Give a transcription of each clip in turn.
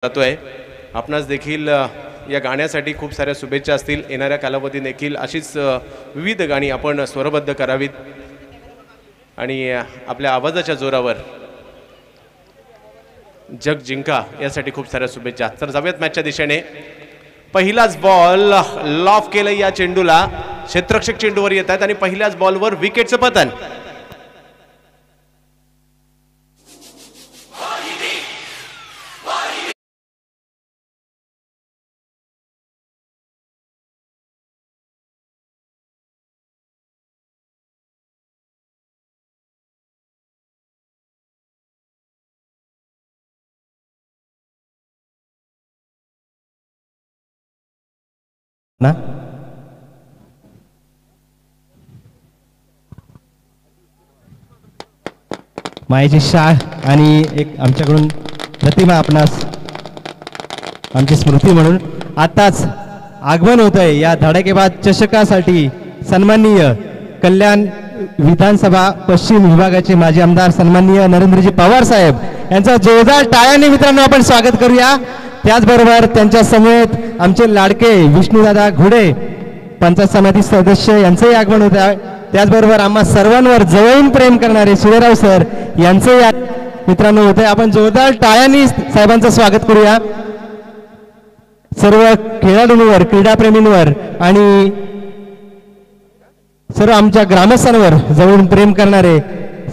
जातोय आपणास देखील या गाण्यासाठी खूप साऱ्या शुभेच्छा असतील। येणाऱ्या कालावधी देखील अशीच विविध गाणी आपण स्वरबद्ध करावीत आणि आपल्या आवाजाच्या जोरावर जग जिंका यासाठी खूप साऱ्या शुभेच्छा। तर जाऊयात मॅचच्या दिशेने। पहिलाच बॉल लॉफ केलं या चेंडूला, क्षेत्ररक्षक चेंडूवर येत आहेत आणि पहिल्याच बॉलवर विकेटचं पतन। ना मायेची शाळ आणि एक आमच्याकडून प्रतिमा आपणास आमची स्मृती म्हणून आताच आगमन होतंय या धडाकेबाज चषकासाठी। सन्माननीय कल्याण विधानसभा पश्चिम विभागाचे माजी आमदार सन्माननीय नरेंद्रजी पवार साहेब यांचा जोरदार टाळ्यांनी मित्रांनो आपण स्वागत करूया। त्याचबरोबर त्यांच्या समेत आमचे लाडके विष्णुदादा घोडे पंचायत समिती सदस्य यांचंही आगमन होत आहे। त्याचबरोबर आम्हा सर्वांवर जवळून प्रेम करणारे सूर्यराव सर यांचंही मित्रांनो होत आहे। आपण जोरदार टाळ्यांनी साहेबांचं स्वागत करूया। सर्व खेळाडूंवर, क्रीडाप्रेमींवर आणि सर्व आमच्या ग्रामस्थांवर जवळून प्रेम करणारे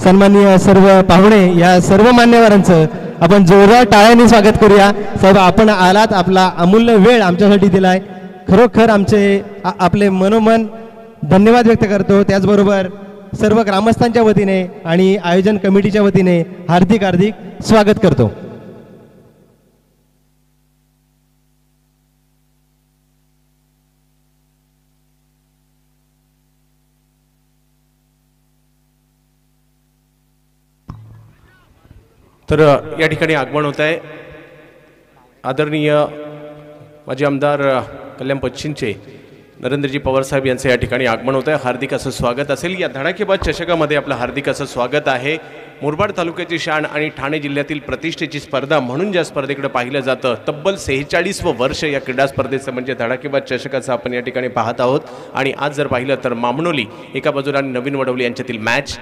सन्माननीय सर्व पाहुणे या सर्व मान्यवरांचं आपण जोरदार टाळ्यांनी स्वागत करूया। साहेब आपण आलात, आपला अमूल्य वेळ आमच्यासाठी दिलाय, खरोखर आमचे आपले मनोमन धन्यवाद व्यक्त करतो। त्याचबरोबर सर्व ग्रामस्थांच्या वतीने आणि आयोजन कमिटीच्या वतीने हार्दिक हार्दिक स्वागत करतो। तर या ठिकाणी आगमन होत आहे आदरणीय माजी आमदार कल्याण पश्चिमचे नरेंद्रजी पवार साहेब यांचे या ठिकाणी आगमन होत आहे। हार्दिक असं स्वागत असेल। या धडाकेबाज चषकामध्ये आपलं हार्दिक असं स्वागत आहे। मुरबाड तालुक्याची शान आणि ठाणे जिल्ह्यातील प्रतिष्ठेची स्पर्धा म्हणून ज्या स्पर्धेकडे पाहिलं जातं, तब्बल 46वं वर्ष या क्रीडा स्पर्धेचं म्हणजे धडाकेबाज चषकाचं आपण या ठिकाणी पाहत आहोत। आणि आज जर पाहिलं तर मामनोली एका बाजूला आणि नवीन वडवली यांच्यातील मॅच।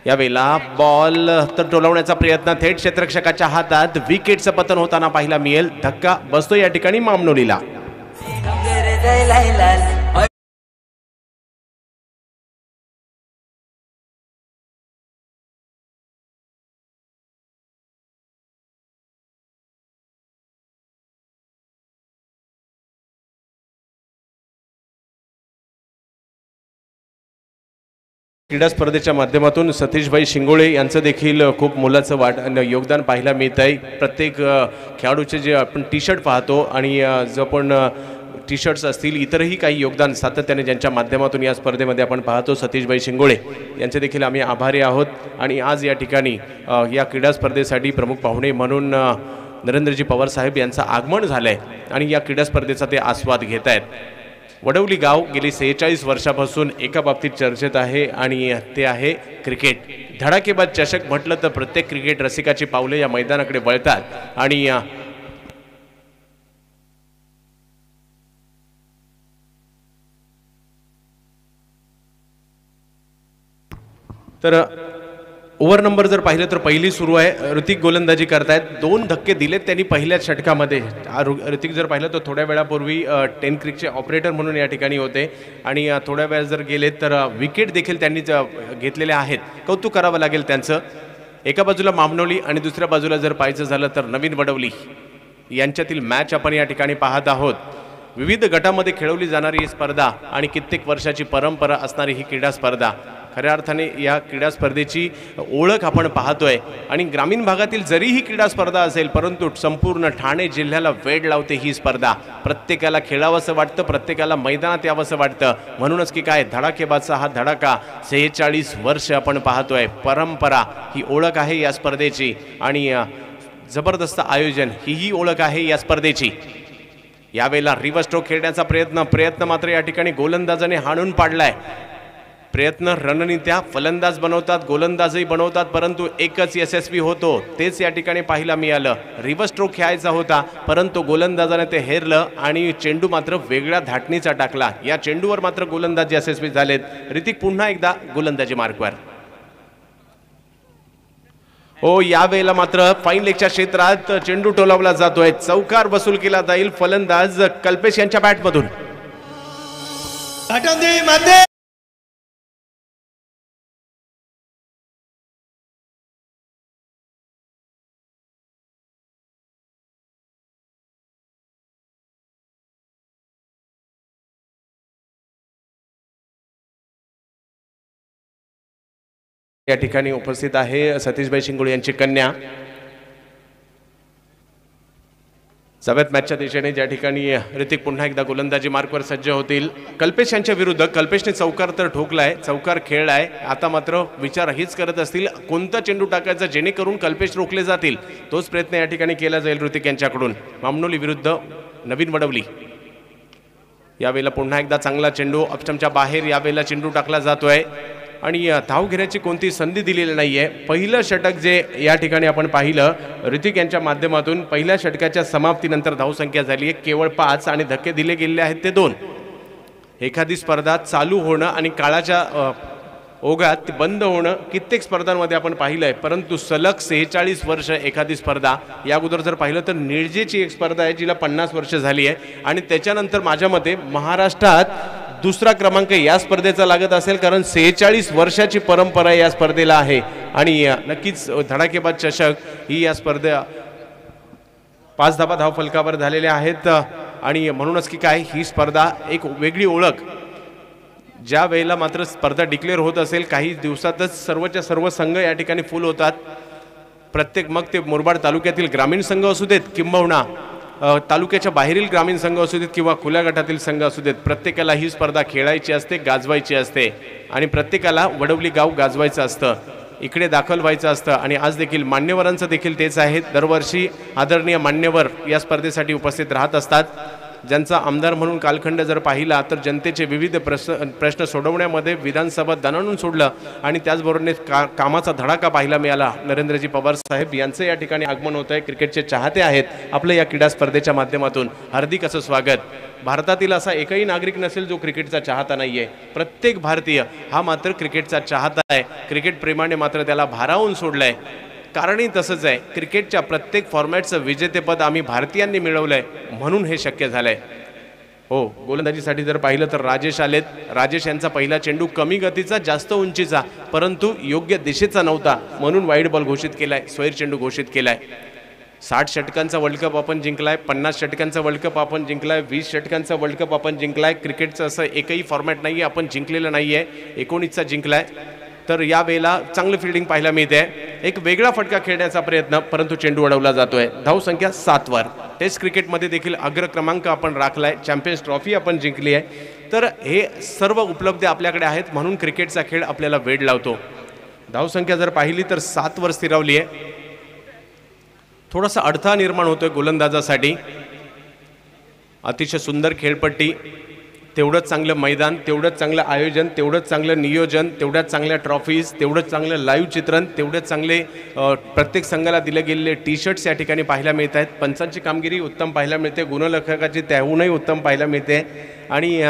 यावेळेला बॉल तर टोलवण्याचा प्रयत्न थेट क्षेत्ररक्षकाच्या हातात, विकेटचं पतन होताना पाहायला मिळेल। धक्का बसतो या ठिकाणी मामनोलीला। क्रीडा स्पर्धेच्या माध्यमातून सतीशभाई शिंगोळे यांचं देखील खूप मोलाचं योगदान पाहायला मिळत आहे। प्रत्येक खेळाडूचे जे आपण टी शर्ट पाहतो आणि जो आपण टी शर्ट्स असतील इतरही काही योगदान सातत्याने ज्यांच्या माध्यमातून या स्पर्धेमध्ये आपण पाहतो, सतीशभाई शिंगोळे यांचे देखील आम्ही आभारी आहोत। आणि आज या ठिकाणी या क्रीडा स्पर्धेसाठी प्रमुख पाहुणे म्हणून नरेंद्रजी पवार साहेब यांचं आगमन झालं आहे आणि या क्रीडा स्पर्धेचा ते आस्वाद घेत आहेत। वडवली गाव गेली 46 वर्षापासून एका बाबतीत चर्चेत आहे आणि ते आहे क्रिकेट। धडाकेबाज चषक म्हटलं तर प्रत्येक क्रिकेट रसिकाची पावले या मैदानाकडे वळतात आणि तर ओव्हर नंबर जर पाहिलं तर पहिली सुरू आहे। ऋतिक गोलंदाजी करतायत, 2 धक्के दिलेत त्यांनी पहिल्याच षटकामध्ये। ऋतिक जर पाहिलं तर थोड्या वेळापूर्वी 10 क्रिकचे ऑपरेटर म्हणून या ठिकाणी होते आणि थोड्या वेळ जर गेलेत तर विकेट देखील त्यांनी घेतलेले आहेत, कौतुक करावं लागेल त्यांचं। एका बाजूला मामनोली आणि दुसऱ्या बाजूला जर पाहायचं झालं तर नवीन वडवली यांच्यातील मॅच आपण या ठिकाणी पाहत आहोत। विविध गटामध्ये खेळवली जाणारी ही स्पर्धा आणि कित्येक वर्षाची परंपरा असणारी ही क्रीडा स्पर्धा, खऱ्या अर्थाने या क्रीडा स्पर्धेची ओळख आपण पाहतोय। आणि ग्रामीण भागातील जरी ही क्रीडा स्पर्धा असेल परंतु संपूर्ण ठाणे जिल्ह्याला वेड लावते ही स्पर्धा। प्रत्येकाला खेळावंसं वाटतं, प्रत्येकाला मैदानात यावंसं वाटतं। म्हणूनच की काय धडाकेबाजचा हा धडाका 46 वर्ष आपण पाहतोय, परंपरा ही ओळख आहे या स्पर्धेची आणि जबरदस्त आयोजन ही ओळख आहे या स्पर्धेची। यावेळेला रिव्हर्स स्ट्रोक खेळण्याचा प्रयत्न मात्र या ठिकाणी गोलंदाजाने हाणून पाडलाय। प्रयत्न रणनीत्या फलंदाज बनवतात, गोलंदाजही बनवतात, परंतु एकच यशस्वी होतो, तेच या ठिकाणी पाहायला मिळालं. रिव्हर्स स्ट्रोक खेळायचा होता, परंतु गोलंदाजाने ते हेरलं आणि चेंडू मात्र वेगळ्या धाटणीचा टाकला. या चेंडूवर मात्र गोलंदाज यशस्वी झालेत. ऋतिक पुन्हा एकदा गोलंदाजी मार्कवर. हो, यावेळेला मात्र फाईन लेगच्या क्षेत्रात चेंडू टोलावला जातोय. चौकार वसूल केला जाईल फलंदाज कल्पेश यांच्या बॅटमधून. या ठिकाणी उपस्थित आहे सतीशभाई शिंगोळे यांची कन्या. सगळ्यात मॅचच्या दिशेने ज्या ठिकाणी ऋतिक पुन्हा एकदा गोलंदाजी मार्कवर सज्ज होतील. कल्पेश यांच्या विरुद्ध कल्पेशने चौकार तर ठोकलाय, चौकार खेळलाय. आता मात्र विचार हीच करत असतील कोणता चेंडू टाकायचा जेणेकरून कल्पेश रोखले जातील. तोच प्रयत्न या ठिकाणी केला जाईल ऋतिक यांच्याकडून. मामनोली विरुद्ध नवीन वडवली. यावेळेला पुन्हा एकदा चांगला चेंडू ऑप्स्टमच्या बाहेर यावेळेला चेंडू टाकला जातोय आणि धाव घेण्याची कोणती संधी दिलेली नाहीये. पहिलं षटक जे या ठिकाणी आपण पाहिलं ऋतिक यांच्या माध्यमातून, पहिल्या षटकाच्या समाप्तीनंतर धावसंख्या झाली आहे केवळ 5 आणि धक्के दिले गेलेले आहेत ते 2. एखादी स्पर्धा चालू होणं आणि काळाच्या ओघात ती बंद होणं कित्येक स्पर्धांमध्ये आपण पाहिलंय, परंतु सलग 46 वर्ष एखादी स्पर्धा. या अगोदर जर पाहिलं तर निळजेची एक स्पर्धा आहे जिला 50 वर्ष झाली आहे आणि त्याच्यानंतर माझ्या मते महाराष्ट्रात दुसरा क्रमांक या स्पर्धेचा लागत असेल, कारण 46 वर्षाची परंपरा या स्पर्धेला आहे. आणि नक्कीच धडाकेबाज चषक ही या स्पर्धे 5 धावा धाव फलकावर झालेल्या आहेत. आणि म्हणूनच की काय ही स्पर्धा एक वेगळी ओळख. ज्या वेळेला मात्र स्पर्धा डिक्लेअर होत असेल काही दिवसातच सर्वच्या सर्व संघ या ठिकाणी फुल होतात. प्रत्येक मग ते मुरबाड तालुक्यातील ग्रामीण संघ असू देत किंबहुना तालुक्याच्या बाहेरील ग्रामीण संघ असू देत किंवा खुल्या गटातील संघ असू देत, प्रत्येकाला ही स्पर्धा खेळायची असते, गाजवायची असते आणि प्रत्येकाला वडवली गाव गाजवायचं असतं, इकडे दाखल व्हायचं असतं. आणि आज देखील मान्यवरांचं देखील तेच आहे. दरवर्षी आदरणीय मान्यवर या स्पर्धेसाठी उपस्थित राहत असतात. ज्यांचा आमदार म्हणून कालखंड जर पाहिला तर जनतेचे विविध प्रश्न सोडवण्यामध्ये विधानसभा दणाणून सोडलं आणि त्याचबरोबर कामाचा धडाका पाहायला मिळाला. नरेंद्रजी पवार साहेब यांचं या ठिकाणी आगमन होत आहे. क्रिकेटचे चाहते आहेत आपलं या क्रीडा स्पर्धेच्या माध्यमातून. हार्दिक असं स्वागत. भारतातील असा एकही नागरिक नसेल जो क्रिकेटचा चाहता नाही आहे. प्रत्येक भारतीय हा मात्र क्रिकेटचा चाहता आहे. क्रिकेट प्रेमाने मात्र त्याला भारावून सोडलं आहे. कारणही तसंच आहे, क्रिकेटच्या प्रत्येक फॉर्मॅटचं विजेतेपद आम्ही भारतीयांनी मिळवलं आहे म्हणून हे शक्य झालं आहे. हो, गोलंदाजीसाठी जर पाहिलं तर राजेश आलेत. राजेश यांचा पहिला चेंडू कमी गतीचा जास्त उंचीचा परंतु योग्य दिशेचा नव्हता म्हणून वाईड बॉल घोषित केलाय, स्वैर चेंडू घोषित केलाय. 60 षटकांचा वर्ल्ड कप आपण जिंकलाय, 50 षटकांचा वर्ल्ड कप आपण जिंकलाय, 20 षटकांचा वर्ल्ड कप आपण जिंकलाय. क्रिकेटचं असं एकही फॉर्मॅट नाही आहे आपण जिंकलेलं नाही आहे. 19चा जिंकलाय. तर या वेळेला चांगलं फिल्डिंग पाहायला मिळते. एक वेगळा फटका खेळण्याचा प्रयत्न परंतु चेंडू अडवला जातोय. धावसंख्या 7 वर. टेस्ट क्रिकेटमध्ये देखील अग्र क्रमांक आपण राखलाय. चॅम्पियन्स ट्रॉफी आपण जिंकली आहे. तर हे सर्व उपलब्ध आपल्याकडे आहेत म्हणून क्रिकेटचा खेळ आपल्याला वेड लावतो. धावसंख्या जर पाहिली तर 7 वर स्थिरावली आहे. थोडासा अडथळा निर्माण होतोय गोलंदाजासाठी. अतिशय सुंदर खेळपट्टी, तेवढंच चांगलं मैदान, तेवढंच चांगलं आयोजन, तेवढंच चांगलं नियोजन, तेवढ्याच चांगल्या ट्रॉफीज, तेवढंच चांगलं लाईव्ह चित्रण, तेवढेच चांगले प्रत्येक संघाला दिले गेलेले टी शर्ट्स या ठिकाणी पाहायला मिळत आहेत. पंचांची कामगिरी उत्तम पाहायला मिळते, गुणलेखकाची त्याहूनही उत्तम पाहायला मिळते आणि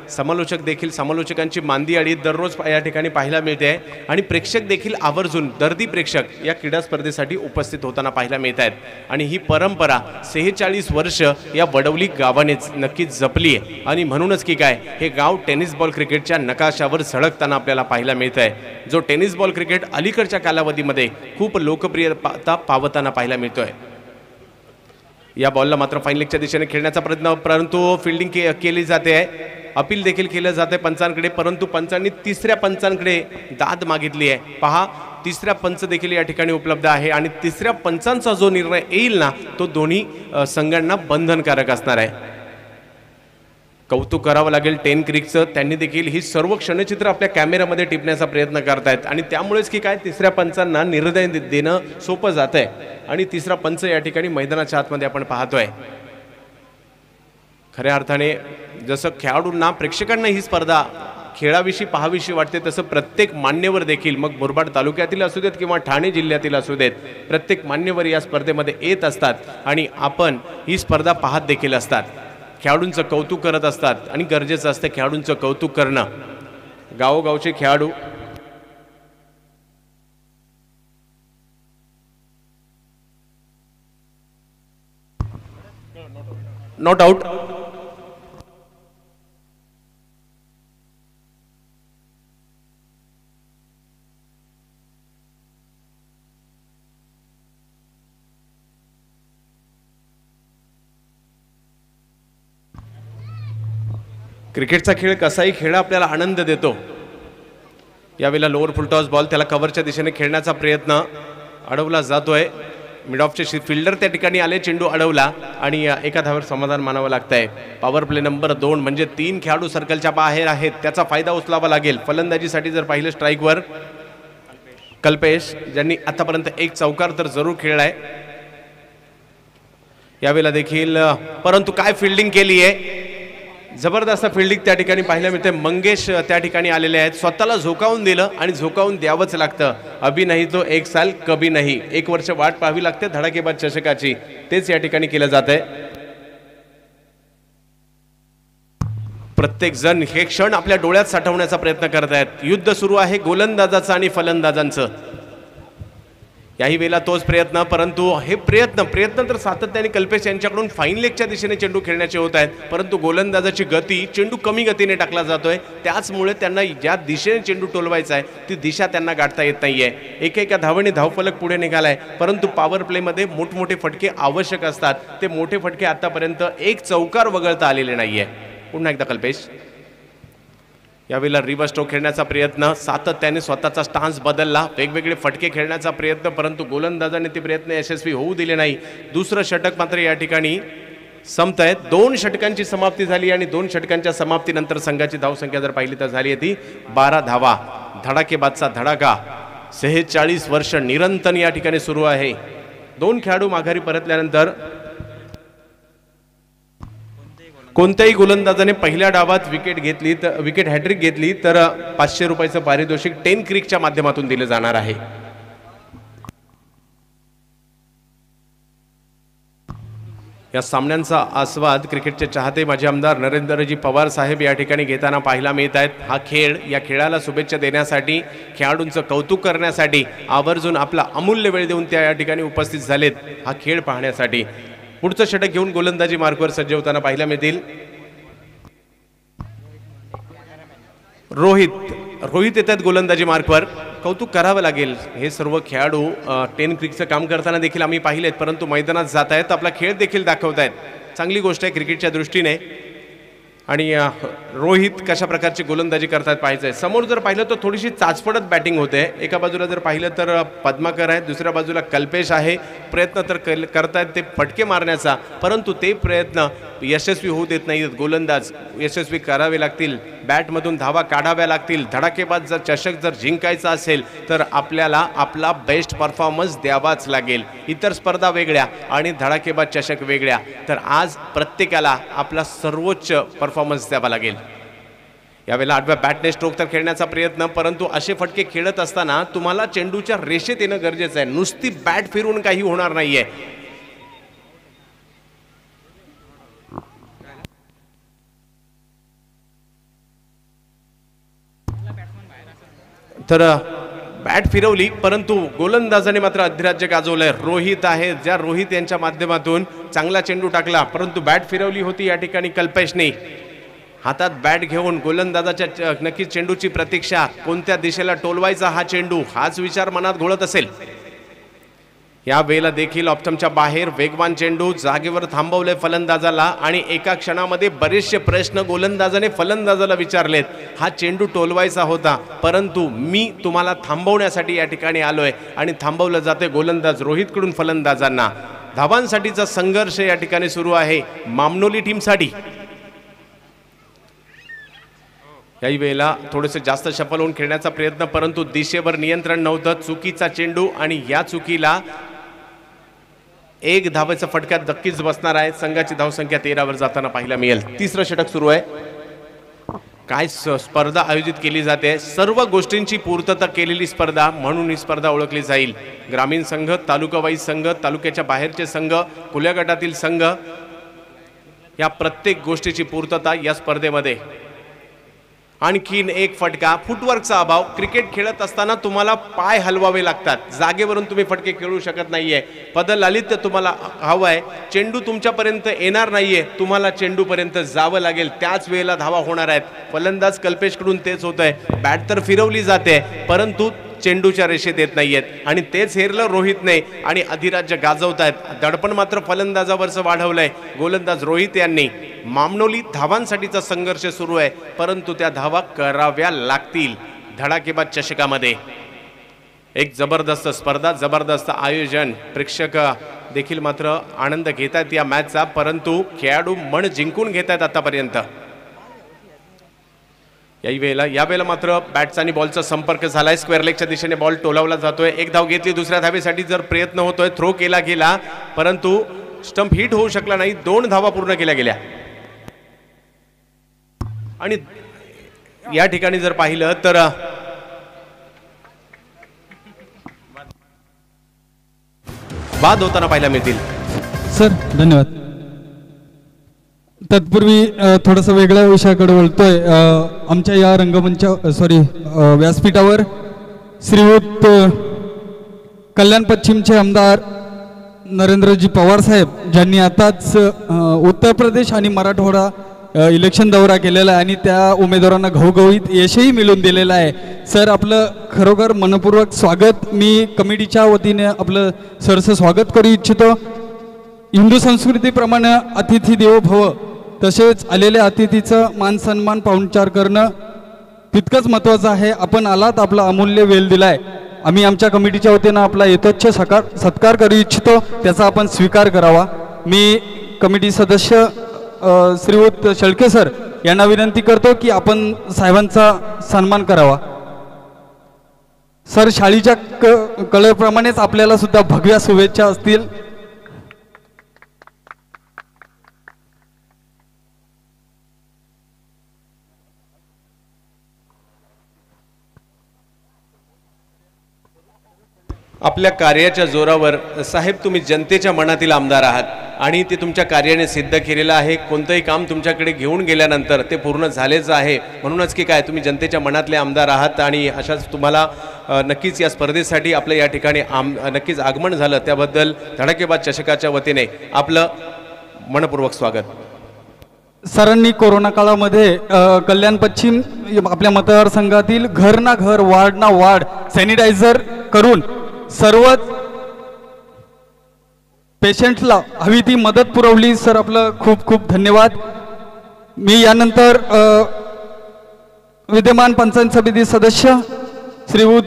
समालोचक देखील समालोचकांची मांदी अडी दररोज या ठिकाणी पाहायला मिळते आहे आणि प्रेक्षक देखील आवर्जून दर्दी प्रेक्षक या क्रीडा स्पर्धेसाठी उपस्थित होताना पाहायला मिळत आहेत. आणि ही परंपरा 46 वर्ष या वडवली गावानेच नक्कीच जपली आहे आणि म्हणूनच की काय हे गाव टेनिस बॉल क्रिकेटच्या नकाशावर झळकताना आपल्याला पाहायला मिळत आहे. जो टेनिस बॉल क्रिकेट अलीकडच्या कालावधीमध्ये खूप लोकप्रियता पावताना पाहायला मिळतोय. या बॉलला मात्र फाईन लेगच्या दिशेने खेळण्याचा प्रयत्न परंतु फिल्डिंग केली जाते आहे. अपील देखील केलं जाते पंचांकडे परंतु पंचांनी तिसऱ्या पंचांकडे दाद मागितली आहे. पहा, तिसऱ्या पंच देखील या ठिकाणी उपलब्ध आहे आणि तिसऱ्या पंचांचा जो निर्णय येईल ना तो दोन्ही संघांना बंधनकारक असणार आहे. कौतुक करावं लागेल 10 क्रिकचं. त्यांनी देखील ही सर्व क्षणचित्र आपल्या कॅमेऱ्यामध्ये टिपण्याचा प्रयत्न करतायत आणि त्यामुळेच की काय तिसऱ्या पंचांना निर्णय देणं सोपं जात आहे आणि तिसरा पंच या ठिकाणी मैदानाच्या आतमध्ये आपण पाहतोय. खऱ्या अर्थाने जसं खेळाडूंना प्रेक्षकांना ही स्पर्धा खेळाविषयी पाहाविषयी वाटते तसं प्रत्येक मान्यवर देखील, मग मुरबाड तालुक्यातील असू देत किंवा ठाणे जिल्ह्यातील असू देत, प्रत्येक मान्यवर या स्पर्धेमध्ये येत असतात आणि आपण ही स्पर्धा पाहत देखील असतात. खेळाडूंचं कौतुक करत असतात आणि गरजेचं असतं खेळाडूंचं कौतुक करणं. गावोगावचे खेळाडू नॉट आउट. क्रिकेटचा खेळ कसाही खेळ आपल्याला आनंद देतो. यावेळेला लोअर फुलटॉस बॉल त्याला कव्हरच्या दिशेने खेळण्याचा प्रयत्न अडवला जातोय. मिड ऑफचे फिल्डर त्या ठिकाणी आले, चेंडू अडवला आणि एका धावावर समाधान मानावं लागतंय. पॉवर प्ले नंबर 2 म्हणजे 3 खेळाडू सर्कलच्या बाहेर आहेत, त्याचा फायदा उचलावा लागेल. फलंदाजीसाठी जर पाहिलं स्ट्राईकवर कल्पेश, ज्यांनी आतापर्यंत एक चौकार तर जरूर खेळलाय यावेळेला देखील, परंतु काय फिल्डिंग केली आहे, जबरदस्त फिल्डिंग त्या ठिकाणी पाहायला मिळते. मंगेश त्या ठिकाणी आलेले आहेत, स्वतःला झोकावून दिलं आणि झोकावून द्यावंच लागतं. अभी नाही तो एक साल कभी नाही, 1 वर्ष वाट पाहावी लागते धडाकेबाज चषकाची, तेच या ठिकाणी केलं जात आहे. प्रत्येक जण हे क्षण आपल्या डोळ्यात साठवण्याचा प्रयत्न करत आहेत. युद्ध सुरू आहे गोलंदाजाचं आणि फलंदाजांचं. याही वेळेला तोच प्रयत्न, परंतु हे प्रयत्न तर सातत्याने कल्पेश यांच्याकडून फाईन लेगच्या दिशेने चेंडू खेळण्याचे होत आहेत, परंतु गोलंदाजाची गती, चेंडू कमी गतीने टाकला जातोय, त्याचमुळे त्यांना ज्या दिशेने चेंडू टोलवायचा आहे ती दिशा त्यांना गाठता येत नाहीये. एका धावेने धावफलक पुढे निघालाय, परंतु पॉवर प्लेमध्ये मोठमोठे फटके आवश्यक असतात. ते मोठे फटके आतापर्यंत एक चौकार वगळता आलेले नाहीये. पुन्हा एकदा कल्पेश यावेळेला रिव्हर्स स्ट्रोक खेळण्याचा प्रयत्न, सातत्याने स्वतःचा स्टान्स बदलला, वेगवेगळे फटके खेळण्याचा प्रयत्न, परंतु गोलंदाजाने ते प्रयत्न यशस्वी होऊ दिले नाही. दुसरं षटक मात्र या ठिकाणी संपत आहे. 2 षटकांची समाप्ती झाली आणि 2 षटकांच्या समाप्तीनंतर संघाची धावसंख्या जर पाहिली तर झाली आहे ती 12 धावा. धडाकेबादचा धडाका 46 वर्ष निरंतर या ठिकाणी सुरू आहे. 2 खेळाडू माघारी परतल्यानंतर कोणत्याही गोलंदाजाने पहिल्या डावात विकेट हॅट्रिक घेतली तर 500 रुपयाचं पारितोषिक 10 क्रिकच्या माध्यमातून दिलं जाणार आहे. या सामन्यांचा आस्वाद क्रिकेटचे चाहते माजी आमदार नरेंद्रजी पवार साहेब या ठिकाणी घेताना पाहायला मिळत आहेत. हा खेळ, या खेळाला शुभेच्छा देण्यासाठी, खेळाडूंचं कौतुक करण्यासाठी आवर्जून आपला अमूल्य वेळ देऊन त्या या ठिकाणी उपस्थित झालेत हा खेळ पाहण्यासाठी. पुढचं षटक घेऊन गोलंदाजी मार्कवर सज्ज होताना पाहायला मिळतील. रोहित येतात गोलंदाजी मार्कवर. कौतुक करावं लागेल, हे सर्व खेळाडू 10 क्रिकचं काम करताना देखील आम्ही पाहिलेत, परंतु मैदानात जात आहेत, आपला खेळ देखील दाखवत आहेत. चांगली गोष्ट आहे क्रिकेटच्या दृष्टीने. आणि रोहित कशा प्रकारची गोलंदाजी करतात पाहायचं आहे. समोर जर पाहिलं तर थोडीशी चाचपडत बॅटिंग होते. एका बाजूला जर पाहिलं तर पद्माकर आहे, दुसऱ्या बाजूला कल्पेश आहे. प्रयत्न तर करतायत ते फटके मारण्याचा, परंतु ते प्रयत्न यशस्वी होऊ देत नाहीत. गोलंदाज यशस्वी करावे लागतील, बॅटमधून धावा काढाव्या लागतील. धडाकेबाज जर चषक जर जिंकायचा असेल तर आपल्याला आपला बेस्ट परफॉर्मन्स द्यावाच लागेल. इतर स्पर्धा वेगळ्या आणि धडाकेबाज चषक वेगळ्या, तर आज प्रत्येकाला आपला सर्वोच्च परफॉर्मन्स द्यावा लागेल. यावेळेला 8व्या बॅटने स्ट्रोक तर खेळण्याचा प्रयत्न, परंतु असे फटके खेळत असताना तुम्हाला चेंडूच्या रेषेत येणं गरजेचं आहे. नुसती बॅट फिरून काही होणार नाहीये. तर बॅट फिरवली, परंतु गोलंदाजाने मात्र अधिराज्य गाजवलंय. रोहित आहे, ज्या रोहित यांच्या माध्यमातून चांगला चेंडू टाकला, परंतु बॅट फिरवली होती या ठिकाणी कल्पेशने. हातात बॅट घेऊन गोलंदाजाच्या नक्कीच चेंडूची प्रतीक्षा, कोणत्या दिशेला टोलवायचा हा चेंडू, हाच विचार मनात घोळत असेल. या वेळेला देखील ऑप्टमच्या बाहेर वेगवान चेंडू, जागेवर थांबवले फलंदाजाला आणि एका क्षणामध्ये बरेचसे प्रश्न गोलंदाजाने फलंदाजाला विचारलेत. हा चेंडू टोलवायचा होता, परंतु मी तुम्हाला थांबवण्यासाठी या ठिकाणी आलोय आणि थांबवलं जाते गोलंदाज रोहितकडून फलंदाजांना. धावांसाठीचा संघर्ष या ठिकाणी सुरू आहे मामनोली टीमसाठी. याही वेळेला थोडेसे जास्त शफल होऊन खेळण्याचा प्रयत्न, परंतु दिशेवर नियंत्रण नव्हतं. चुकीचा चेंडू आणि या चुकीला 1 धावेचा फटका नक्कीच बसणार आहे. संघाची धावसंख्या 13 वर जाताना पाहायला मिळेल. तिसरं षटक सुरू आहे. काय स्पर्धा आयोजित केली जाते, सर्व गोष्टींची पूर्तता केलेली स्पर्धा म्हणून ही स्पर्धा ओळखली जाईल. ग्रामीण संघ, तालुकावाईज संघ, तालुक्याच्या बाहेरचे संघ, खुल्या गटातील संघ, या प्रत्येक गोष्टीची पूर्तता या स्पर्धेमध्ये. आणखीन एक फटका, फुटवर्कचा अभाव. क्रिकेट खेळत असताना तुम्हाला पाय हलवावे लागतात, जागेवरून तुम्ही फटके खेळू शकत नाहीये. पदलालित्य तुम्हाला हवं आहे, चेंडू तुमच्यापर्यंत येणार नाहीये, तुम्हाला चेंडूपर्यंत जावं लागेल, त्याच वेळेला धावा होणार आहेत. फलंदाज कल्पेशकडून तेच होतंय, बॅट तर फिरवली जाते परंतु चेंडूच्या रेषेत येत नाहीयेत आणि तेच हेरलं रोहितने आणि अधिराज्य गाजवत आहेत. दडपण मात्र फलंदाजावरचं वाढवलंय. गोलंदाज रोहित यांनी मामनोली धावांसाठीचा संघर्ष सुरू आहे परंतु त्या धावा कराव्या लागतील. धडाकेबाज चषकामध्ये एक जबरदस्त स्पर्धा, जबरदस्त आयोजन. प्रेक्षक देखील मात्र आनंद घेत आहेत या मॅचचा, परंतु खेळाडू मन जिंकून घेत आहेत आतापर्यंत. यावेळेला मात्र बॅटचा आणि बॉलचा संपर्क झालाय. स्क्वेअर लेगच्या दिशेने बॉल टोलावला जातोय. एक धाव घेतली, दुसऱ्या धावेसाठी जर प्रयत्न होतोय, थ्रो केला गेला परंतु स्टंप हिट होऊ शकला नाही. 2 धावा पूर्ण केल्या गेल्या. आणि या ठिकाणी जर पाहिलं तर बाद होताना पाहायला मिळतील. सर धन्यवाद. तत्पूर्वी थोडंसं वेगळ्या विषयाकडे वळतोय. आमच्या या रंगमंच व्यासपीठावर श्रीयुत कल्याण पश्चिमचे आमदार नरेंद्रजी पवार साहेब ज्यांनी आताच उत्तर प्रदेश आणि मराठवाडा इलेक्शन दौरा केलेला आहे आणि त्या उमेदवारांना घवघवीत यशही मिळवून दिलेलं आहे. सर आपलं खरोखर मनपूर्वक स्वागत मी कमिटीच्या वतीने आपलं सरचं स्वागत करू इच्छितो. हिंदू संस्कृतीप्रमाणे अतिथी देवो भव, तसेच आलेल्या अतिथीचं मान सन्मान पाहुणचार करणं तितकंच महत्त्वाचं आहे. आपण आलात, आपला अमूल्य वेळ दिलाय, आम्ही आमच्या कमिटीच्या वतीनं आपला यथोच्छ सत्कार करू इच्छितो, त्याचा आपण स्वीकार करावा. मी कमिटी सदस्य श्रीयुत शेळके सर यांना विनंती करतो की आपण साहेबांचा सन्मान करावा. सर शाळेच्या कळेप्रमाणेच आपल्याला सुद्धा भगव्या शुभेच्छा असतील. आपल्या कार्याच्या जोरावर साहेब तुम्ही जनतेच्या मनातील आमदार आहात आणि ते तुमच्या कार्याने सिद्ध केलेलं आहे. कोणतंही काम तुमच्याकडे घेऊन गेल्यानंतर ते पूर्ण झालेच आहे. म्हणूनच की काय तुम्ही जनतेच्या मनातले आमदार आहात आणि अशाच तुम्हाला नक्कीच या स्पर्धेसाठी आपलं या ठिकाणी नक्कीच आगमन झालं, त्याबद्दल धडाकेबाज चषकाच्या वतीने आपलं मनपूर्वक स्वागत. सरांनी कोरोना काळामध्ये कल्याण पश्चिम आपल्या मतदारसंघातील घर ना घर, वार्ड ना वार्ड सॅनिटायझर करून सर्वच पेशंट्सला हवी ती मदत पुरवली. सर आपलं खूप खूप धन्यवाद. मी यानंतर विद्यमान पंचायत समिती सदस्य श्रीयुत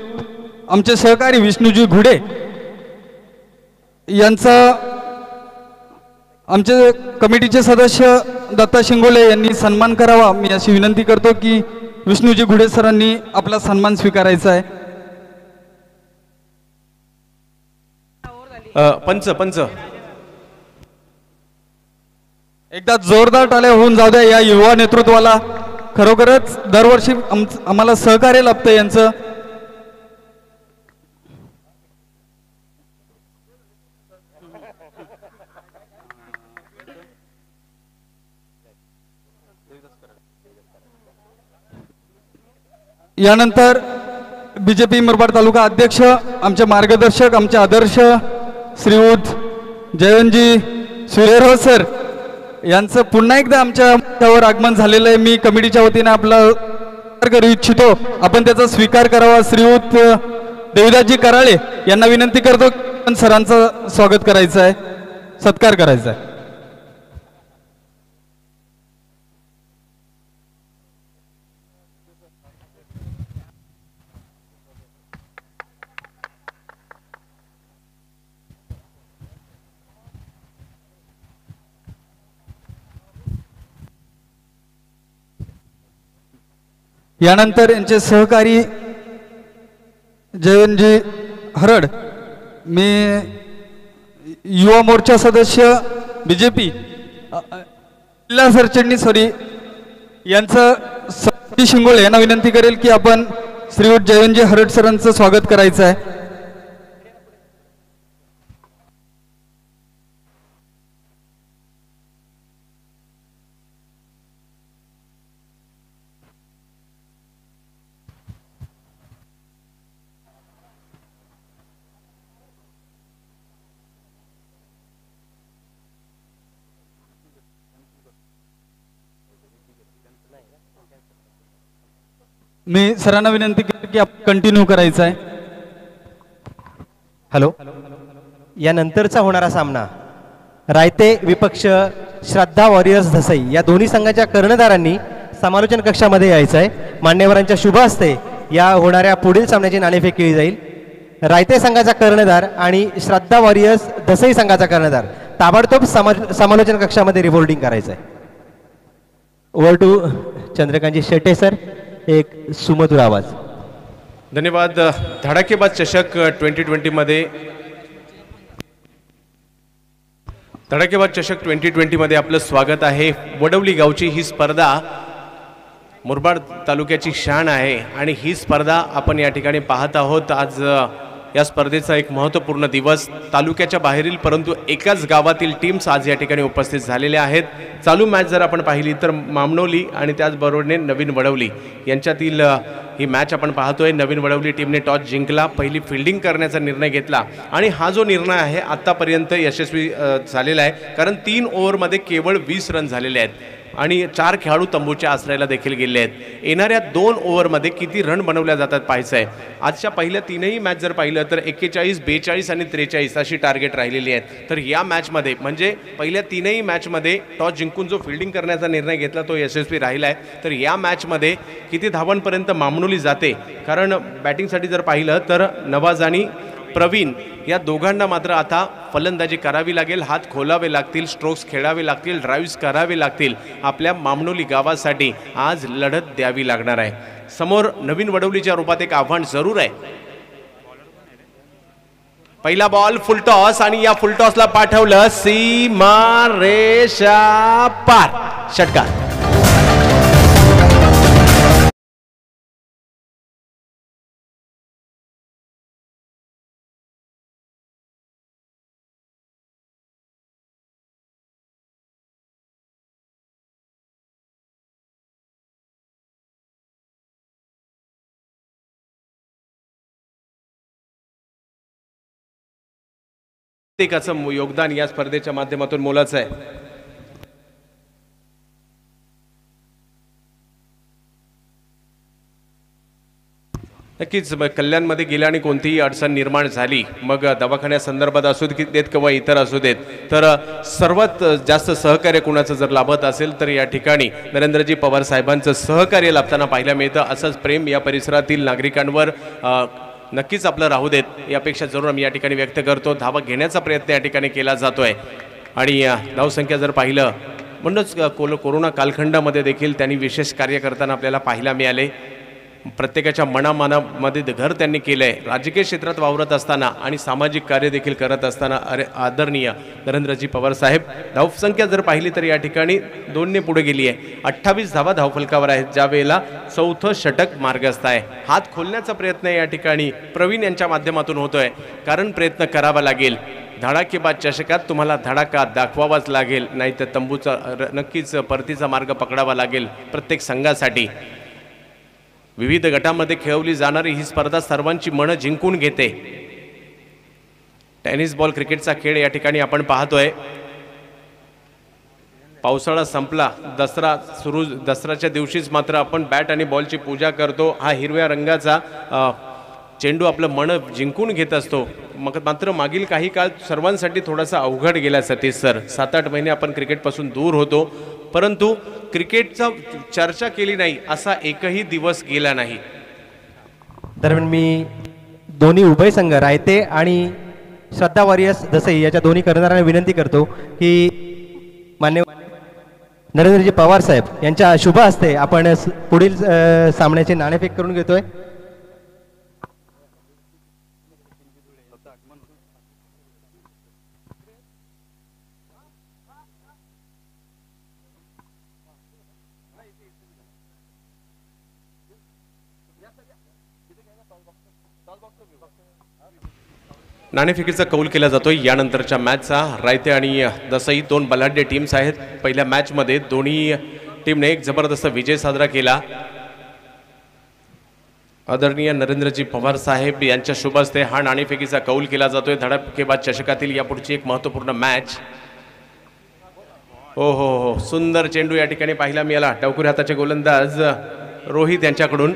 आमचे सहकारी विष्णूजी घुडे यांचा आमचे कमिटीचे सदस्य दत्ता शिंगोले यांनी सन्मान करावा. मी अशी विनंती करतो की विष्णूजी घुडे सरांनी आपला सन्मान स्वीकारायचा आहे. पंच एकदा जोरदार टाळ्या होऊन जाऊ द्या या युवा नेतृत्वाला. खरोखरच दरवर्षी आम्हाला सहकार्य लाभतं यांचं. यानंतर बीजेपी मुरबाड तालुका अध्यक्ष, आमचे मार्गदर्शक, आमचे आदर्श श्रीयुत जयंतजी सुरेर सर यांचं पुन्हा एकदा आमच्यावर आगमन झालेलं आहे. मी कमिटीच्या वतीने आपला करू इच्छितो, आपण त्याचा स्वीकार करावा. श्रीयुत देविदासजी कराळे यांना विनंती करतो की सरांचं स्वागत करायचं आहे, सत्कार करायचा आहे. यानंतर यांचे सहकारी जयंतजी हरड, मी युवा मोर्चा सदस्य बीजेपी जिल्हा सरचिटणीस यांचं शिंगोळे यांना विनंती करेल की आपण श्रीयुत जयंतजी हरट सरांचं स्वागत करायचं आहे. मी सरांना विनंती केली की आपण कंटिन्यू करायचं आहे. हॅलो. यानंतरचा होणारा सामना रायते विपक्ष श्रद्धा वॉरियर्स धसई या दोन्ही संघाच्या कर्णधारांनी समालोचन कक्षामध्ये यायचं आहे. मान्यवरांच्या शुभ हस्ते या होणाऱ्या पुढील सामन्याची नाणेफेक केली जाईल. रायते संघाचा कर्णधार आणि श्रद्धा वॉरियर्स धसई संघाचा कर्णधार ताबडतोब समालोचन कक्षामध्ये रिपोर्टिंग करायचं आहे. Over to Chandrakantji Shette sir. एक सुमधुर आवाज. धन्यवाद. धडाकेबाज चषक 2020 धडाकेबाज चषक 2020 आपलं स्वागत आहे. वडवली गावची ही स्पर्धा मुरबाड तालुक्याची शान आहे आणि ही स्पर्धा आपण या ठिकाणी पाहत आहोत. आज या स्पर्धेचा एक महत्त्वपूर्ण दिवस. तालुक्याच्या बाहेरील परंतु एकाच गावातील टीम्स आज या ठिकाणी उपस्थित झालेल्या आहेत. चालू मॅच जर आपण पाहिली तर मामनोली आणि त्याचबरोबरने नवीन वडवली यांच्यातील ही मॅच आपण पाहतोय. नवीन वडवली टीमने टॉस जिंकला, पहिली फिल्डिंग करण्याचा निर्णय घेतला आणि हा जो निर्णय आहे आत्तापर्यंत यशस्वी झालेला आहे, कारण 3 ओव्हरमध्ये केवळ 20 रन झालेले आहेत आणि 4 खेळाडू तंबूच्या आश्रयाला देखील गेले आहेत. येणाऱ्या 2 ओव्हरमध्ये किती रन बनवल्या जातात पाहायचं आहे. आजच्या पहिल्या 3ही मॅच जर पाहिलं तर 41, 42 आणि 43 अशी टार्गेट राहिलेली आहेत. तर या मॅचमध्ये म्हणजे पहिल्या 3ही मॅचमध्ये टॉस जिंकून जो फिल्डिंग करण्याचा निर्णय घेतला तो यशस्वी राहिला आहे. तर या मॅचमध्ये किती धावांपर्यंत मामनोली जाते, कारण बॅटिंगसाठी जर पाहिलं तर नवाज आणि प्रवीण या दोघांना मात्र आता फलंदाजी करावी लागेल. हात खोलावे लागतील, स्ट्रोक्स खेळावे लागतील, ड्राईव्स करावे लागतील. आपल्या मामनोली गावासाठी आज लढत द्यावी लागणार आहे. समोर नवीन वडवलीच्या रूपात एक आव्हान जरूर आहे. पहिला बॉल फुल टॉस आणि या फुल टॉसला पाठवलं सीमा रेषा पार. षटकार. प्रत्येकाचं योगदान या स्पर्धेच्या माध्यमातून मोलाचं आहे. नक्कीच कल्याणमध्ये गेल्या आणि कोणतीही अडचण निर्माण झाली, मग दवाखान्यासंदर्भात असू देत किंवा इतर असू देत, तर सर्वात जास्त सहकार्य कुणाचं जर लाभत असेल तर या ठिकाणी नरेंद्रजी पवार साहेबांचं सहकार्य लाभताना पाहायला मिळतं. असंच प्रेम या परिसरातील नागरिकांवर नक्कीच आपलं राहू देत ही अपेक्षा जरूर आम्ही या ठिकाणी व्यक्त करतो. धावा घेण्याचा प्रयत्न या ठिकाणी केला जातोय आणि धावसंख्या जर पाहिलं म्हणूनच कोरोना कालखंडामध्ये देखील त्यांनी विशेष कार्य करताना आपल्याला पाहायला मिळाले. प्रत्येकाच्या मनामध्ये घर त्यांनी केलं आहे. राजकीय क्षेत्रात वावरत असताना आणि सामाजिक कार्य देखील करत असताना आदरणीय नरेंद्रजी पवार साहेब. धावसंख्या जर पाहिली तर या ठिकाणी 2ने पुढे गेली आहे. 28 धावा धावफलकावर आहेत, ज्या वेळेला 4थं षटक मार्गस्थ आहे. हात खोलण्याचा प्रयत्न या ठिकाणी प्रवीण यांच्या माध्यमातून होतोय, कारण प्रयत्न करावा लागेल. धडाकेबाज चषकात तुम्हाला धडाका दाखवावाच लागेल, नाही तर तंबूचा नक्कीच परतीचा मार्ग पकडावा लागेल प्रत्येक संघासाठी. विविध गटामध्ये खेळवली जाणारी ही स्पर्धा सर्वांची मनं जिंकून घेते. टेनिस बॉल क्रिकेटचा खेळ या ठिकाणी आपण पाहतोय. पावसाळा संपला, दसरा सुरू. दसऱ्याच्या दिवशीच मात्र आपण बॅट आणि बॉलची पूजा करतो. हा हिरव्या रंगाचा चेंडू आपलं मन जिंकून घेत असतो. मग मात्र मागील काही काळ सर्वांसाठी थोडासा अवघड गेला सतीश सर. 7-8 महिने आपण क्रिकेटपासून दूर होतो, परंतु क्रिकेटचा चर्चा केली नाही असा एकही दिवस गेला नाही. दरम्यान मी दोन्ही उभय संघ रायते आणि श्रद्धा वॉरियर्स धसई याच्या दोन्ही कर्णधारांना विनंती करतो की मान्य नरेंद्रजी पवार साहेब यांच्या शुभ हस्ते आपण पुढील सामन्याचे नाणेफेक करून घेतोय. नाणेफेकीचा कौल केला जातोय यानंतरच्या मॅचचा. रायते आणि दसई दोन बलाढ्य टीम्स आहेत. पहिल्या मॅचमध्ये दोन्ही टीमने एक जबरदस्त विजय साजरा केला. आदरणीय नरेंद्रजी पवार साहेब यांच्या शुभ हस्ते हा नाणेफेकीचा कौल केला जातोय. धडाकेबाज चषकातील यापुढची एक महत्त्वपूर्ण मॅच. हो हो हो, सुंदर चेंडू या ठिकाणी पाहायला मिळाला. डावखुरी हाताचे गोलंदाज रोहित यांच्याकडून.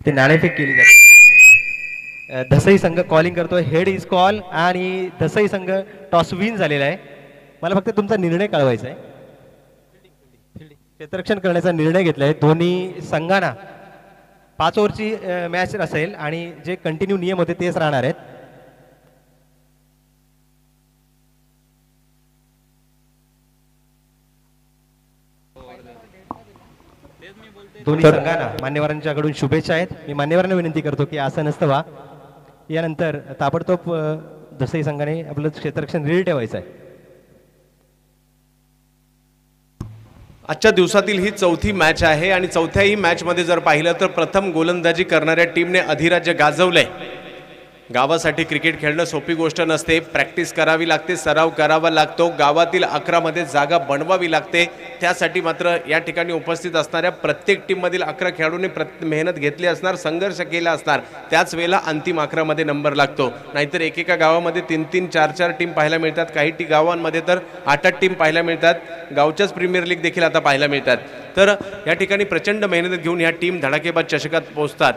ते नाणेफेक केली जाते. दसई संघ कॉलिंग करतोय, हेड इज कॉल आणि दसई संघ टॉस विन झालेला आहे. मला फक्त तुमचा निर्णय कळवायचा आहे. क्षेत्ररक्षण करण्याचा निर्णय घेतलाय दोन्ही संघांना. 5 ओव्हरची मॅच असेल आणि जे कंटिन्यू नियम होते तेच राहणार आहेत. दोन्ही संघांना मान्यवरांच्याकडून शुभेच्छा आहेत. मी मान्यवरांना विनंती करतो की असं नसतं व्हा. यानंतर ताबडतोब दसई संघाने आपलं क्षेत्ररक्षण रेडी ठेवायचं आहे. आजच्या दिवसातील ही चौथी मॅच आहे आणि चौथ्याही मॅचमध्ये जर पाहिलं तर प्रथम गोलंदाजी करणाऱ्या टीमने अधिराज्य गाजवलंय. गावासाठी क्रिकेट खेळणं सोपी गोष्ट नसते. प्रॅक्टिस करावी लागते, सराव करावा लागतो, गावातील 11 मध्ये जागा बनवावी लागते. त्यासाठी मात्र या ठिकाणी उपस्थित असणाऱ्या प्रत्येक टीममधील 11 खेळाडूंनी मेहनत घेतली असणार, संघर्ष केला असणार. त्याच वेळेला अंतिम 11 मध्ये नंबर लागतो. नाहीतर एकेका गावामध्ये 3-3, 4-4 टीम पाहायला मिळतात. काही गावांमध्ये तर 8-8 टीम पाहायला मिळतात. गावच्याच प्रीमियर लीग देखील आता पाहायला मिळतात. तर या ठिकाणी प्रचंड मेहनत घेऊन ह्या टीम धडाकेबाज चषकात पोहोचतात.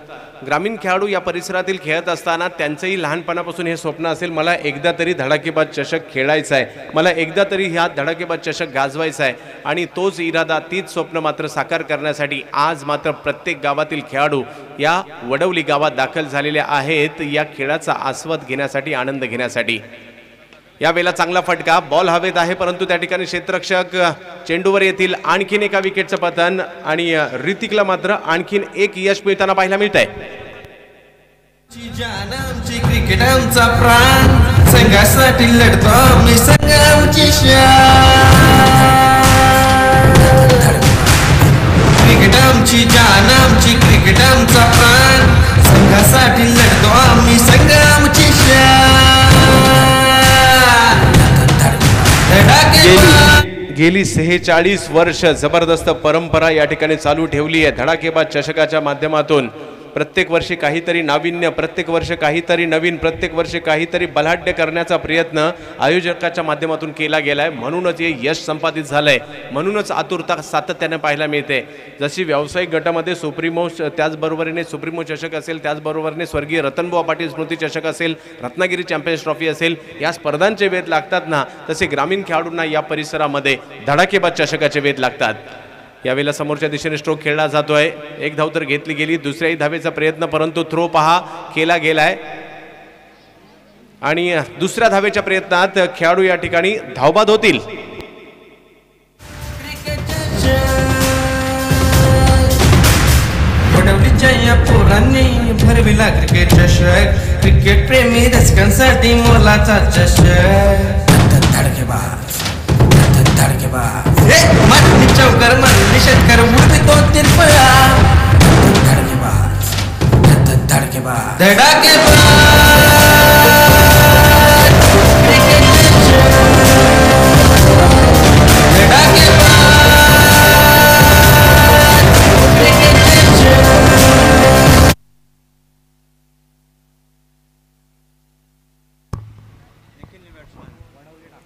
ग्रामीण खेळाडू या परिसरातील खेळत असताना त्यांचंही लहानपणापासून हे स्वप्न असेल, मला एकदा तरी धडाकेबाज चषक खेळायचा आहे, मला एकदा तरी ह्या धडाकेबाज चषक गाजवायचा आहे. आणि तोच इरादा, तीच स्वप्न मात्र साकार करण्यासाठी आज मात्र प्रत्येक गावातील खेळाडू या वडवली गावात दाखल झालेले आहेत, या खेळाचा आस्वाद घेण्यासाठी, आनंद घेण्यासाठी. यावेळेला चांगला फटका, बॉल हवेत आहे परंतु त्या ठिकाणी क्षेत्ररक्षक चेंडूवर येतील. आणखीन एका विकेटचं पतन आणि ऋतिकला मात्र आणखीन एक यश मिळताना पाहायला मिळत आहे. क्रिकेट आमचा प्राण, संघासाठी लढतो आम्ही, संघ आमची क्रिकेट आमची जान, आमची क्रिकेट आमचा प्राण, संघासाठी लढतो आम्ही, संघ आमची गेली 46 वर्ष जबरदस्त परंपरा या ठिकाणी चालू ठेवली आहे. धडाकेबाज चषकाच्या माध्यमातून प्रत्येक वर्षी काहीतरी नाविन्य, प्रत्येक वर्ष काहीतरी नवीन, प्रत्येक वर्षी काहीतरी बलाढ्य करण्याचा प्रयत्न आयोजकाच्या माध्यमातून केला गेलाय. म्हणूनच हे यश संपादित झालंय, म्हणूनच आतुरता सातत्याने पाहायला मिळते. जशी व्यावसायिक गटामध्ये सुप्रीमो, त्याचबरोबरीने सुप्रीमो चषक असेल, त्याचबरोबरीने स्वर्गीय रतनबुवा पाटील स्मृती चषक असेल, रत्नागिरी चॅम्पियन्स ट्रॉफी असेल, या स्पर्धांचे वेध लागतात ना, तसे ग्रामीण खेळाडूंना या परिसरामध्ये धडाकेबाज चषकाचे वेध लागतात. यावेळेला समोरच्या दिशेने स्ट्रोक खेळला जातोय. एक धाव तर घेतली गेली, दुसऱ्याही धावेचा प्रयत्न, परंतु थ्रो पहा केला गेलाय आणि दुसऱ्या धावेच्या प्रयत्नात खेळाडू या ठिकाणी धावबाद होतील. वडवलीच्या पोरांनी भरविला क्रिकेट चषक, क्रिकेट प्रेमी रसिकांसाठी मोलाचा चषक. धडकेबाज, धडकेबाज, मारली चौकार, मारली षटकार, उडवी तो तिरपळा. धडकेबाज, धडकेबाज, धडाकेबाज, क्रिकेट चषक, धडाकेबाज, क्रिकेट चषक.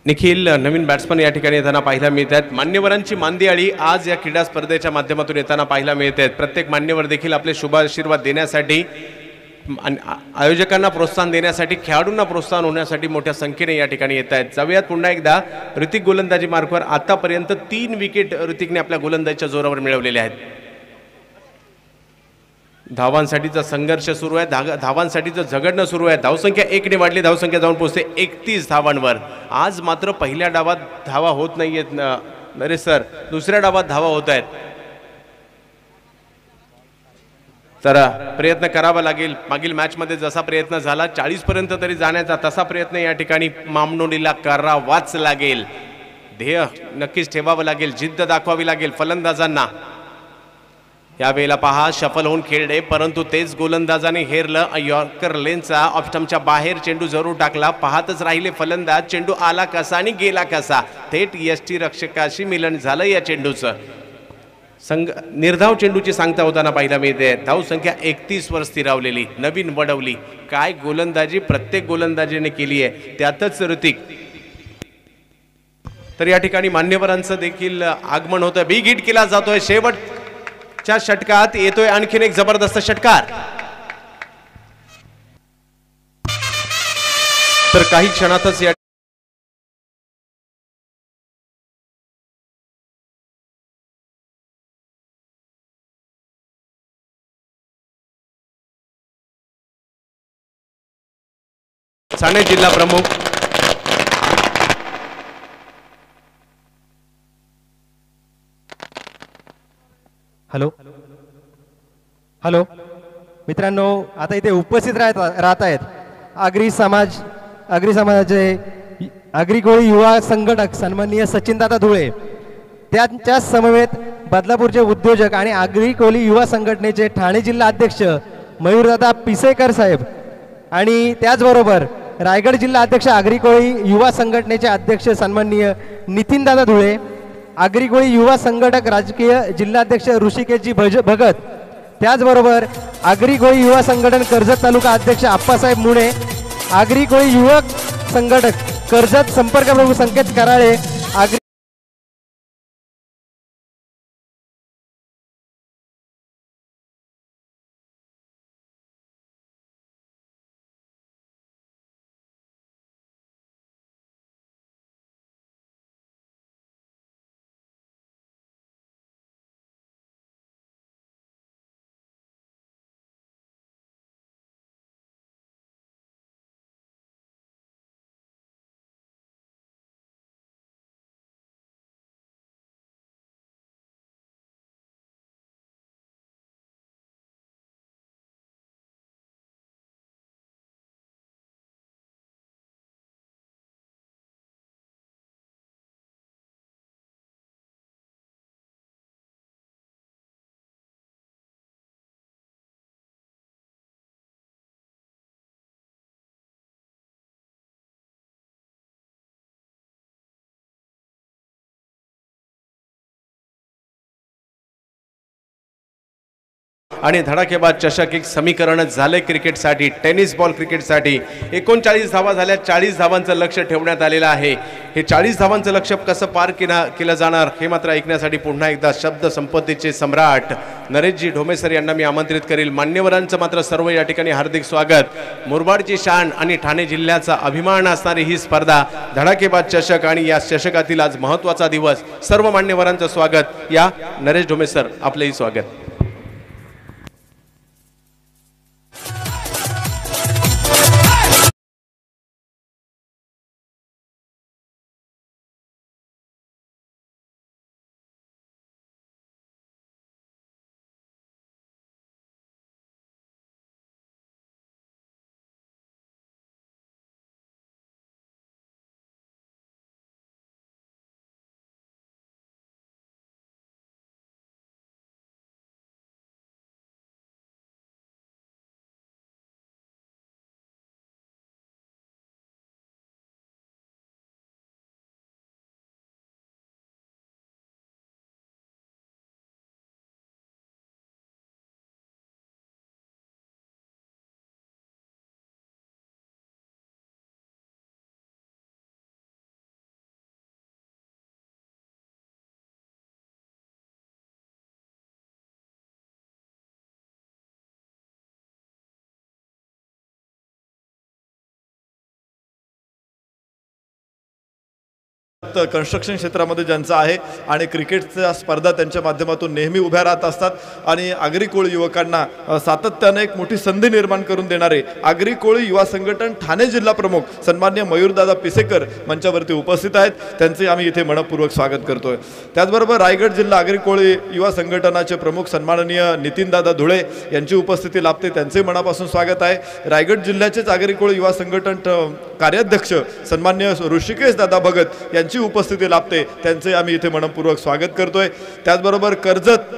निखिल नवीन बॅट्समन या ठिकाणी येताना पाहायला मिळत आहेत. मान्यवरांची मांदियाळी आज या क्रीडा स्पर्धेच्या माध्यमातून येताना पाहायला मिळत आहेत. प्रत्येक मान्यवर देखील आपले शुभ आशीर्वाद देण्यासाठी, आयोजकांना प्रोत्साहन देण्यासाठी, खेळाडूंना प्रोत्साहन होण्यासाठी मोठ्या संख्येने या ठिकाणी येत आहेत. जाऊयात पुन्हा एकदा ऋतिक गोलंदाजी मार्कवर. आतापर्यंत 3 विकेट ऋतिकने आपल्या गोलंदाजीच्या जोरावर मिळवलेले आहेत. धावांसाठीचा संघर्ष सुरू आहे, धावांसाठीचं झगडणं सुरू आहे. धावसंख्या 1 ने वाढली, धावसंख्या जाऊन पोहोचते 31 धावांवर. आज मात्र पहिल्या डावात धावा होत नाहीयेत नरेश सर, दुसऱ्या डावात धावा होत आहेत. तर प्रयत्न करावा लागेल. मागील मॅचमध्ये जसा प्रयत्न झाला 40 पर्यंत तरी जाण्याचा, तसा प्रयत्न या ठिकाणी मामनोलीला करावाच लागेल. ध्येय नक्कीच ठेवावं लागेल, जिद्द दाखवावी लागेल फलंदाजांना. यावेळेला पहा शफल होऊन खेळले, परंतु तेच गोलंदाजाने हेरलं. यॉर्कर लेनचा ऑप्स्टमच्या बाहेर चेंडू जरूर टाकला. पाहतच राहिले फलंदाज, चेंडू आला कसा आणि गेला कसा. थेट यष्टी रक्षकाशी मिलन झालं या चेंडूचं. निर्धाव चेंडूची सांगता होताना पाहायला मिळते. धाव संख्या 31 वर स्थिरावलेली, नवीन वडवली. काय गोलंदाजी प्रत्येक गोलंदाजीने केली आहे, त्यातच ऋतिक. तर या ठिकाणी मान्यवरांचं देखील आगमन होतं. बिग हिट केला जातोय. शेवटच्या षटकात येतोय आणखीन एक जबरदस्त षटकार. तर काही क्षणातच या ठाणे जिल्हा प्रमुख हॅलो हॅलो मित्रांनो, आता इथे उपस्थित राहत आहेत आगरी समाजाचे आगरी कोळी युवा संघटक सन्माननीय सचिनदादा धुळे, त्यांच्या समवेत बदलापूरचे उद्योजक आणि आगरी कोळी युवा संघटनेचे ठाणे जिल्हा अध्यक्ष मयूरदादा पिसेकर साहेब आणि त्याचबरोबर रायगड जिल्हा अध्यक्ष आगरी कोळी युवा संघटनेचे अध्यक्ष सन्माननीय नितीनदादा धुळे, आगरी कोळी युवा संघटक राजकीय जिल्हाध्यक्ष ऋषिकेशजी भगत, त्याचबरोबर आगरी कोळी युवा संघटन कर्जत तालुका अध्यक्ष आप्पासाहेब मुणे, आगरी कोळी युवक संघटक कर्जत संपर्क प्रमुख संकेत कराळे, आगरी आणि धडाकेबाद चषक एक समीकरणच झालंय क्रिकेटसाठी, टेनिस बॉल क्रिकेटसाठी. 39 धावा झाल्या, 40 धावांचं लक्ष ठेवण्यात आलेलं आहे. हे 40 धावांचं लक्ष कसं पार केलं जाणार हे मात्र ऐकण्यासाठी पुन्हा एकदा शब्द संपत्तीचे सम्राट नरेशजी ढोमेसर यांना मी आमंत्रित करील. मान्यवरांचं मात्र सर्व या ठिकाणी हार्दिक स्वागत. मुरबाडची शान आणि ठाणे जिल्ह्याचा अभिमान असणारी ही स्पर्धा धडाकेबाद चषक आणि या चषकातील आज महत्त्वाचा दिवस. सर्व मान्यवरांचं स्वागत. या नरेश ढोमेसर, आपलंही स्वागत. राज्यात कन्स्ट्रक्शन क्षेत्रामध्ये ज्यांचं आहे आणि क्रिकेटच्या स्पर्धा त्यांच्या माध्यमातून नेहमी उभ्या राहत असतात आणि आगरी कोळी युवकांना सातत्याने एक मोठी संधी निर्माण करून देणारे आगरी कोळी युवा संघटन ठाणे जिल्हा प्रमुख सन्माननीय मयूरदादा पिसेकर मंचावरती उपस्थित आहेत, त्यांचे आम्ही इथे मनपूर्वक स्वागत करतोय। त्याचबरोबर रायगड जिल्हा आगरी कोळी युवा संघटनाचे प्रमुख सन्माननीय नितीनदादा धुळे यांची उपस्थिती लाभते, त्यांचे मनापासून स्वागत आहे। रायगड जिल्ह्याचेच आगरी कोळी युवा संघटन कार्याध्यक्ष सन्माननीय ऋषिकेश दादा भगत यांची उपस्थिती लाभते, त्यांचे आम्ही इथे मनपूर्वक स्वागत करतोय। त्याचबरोबर कर्जत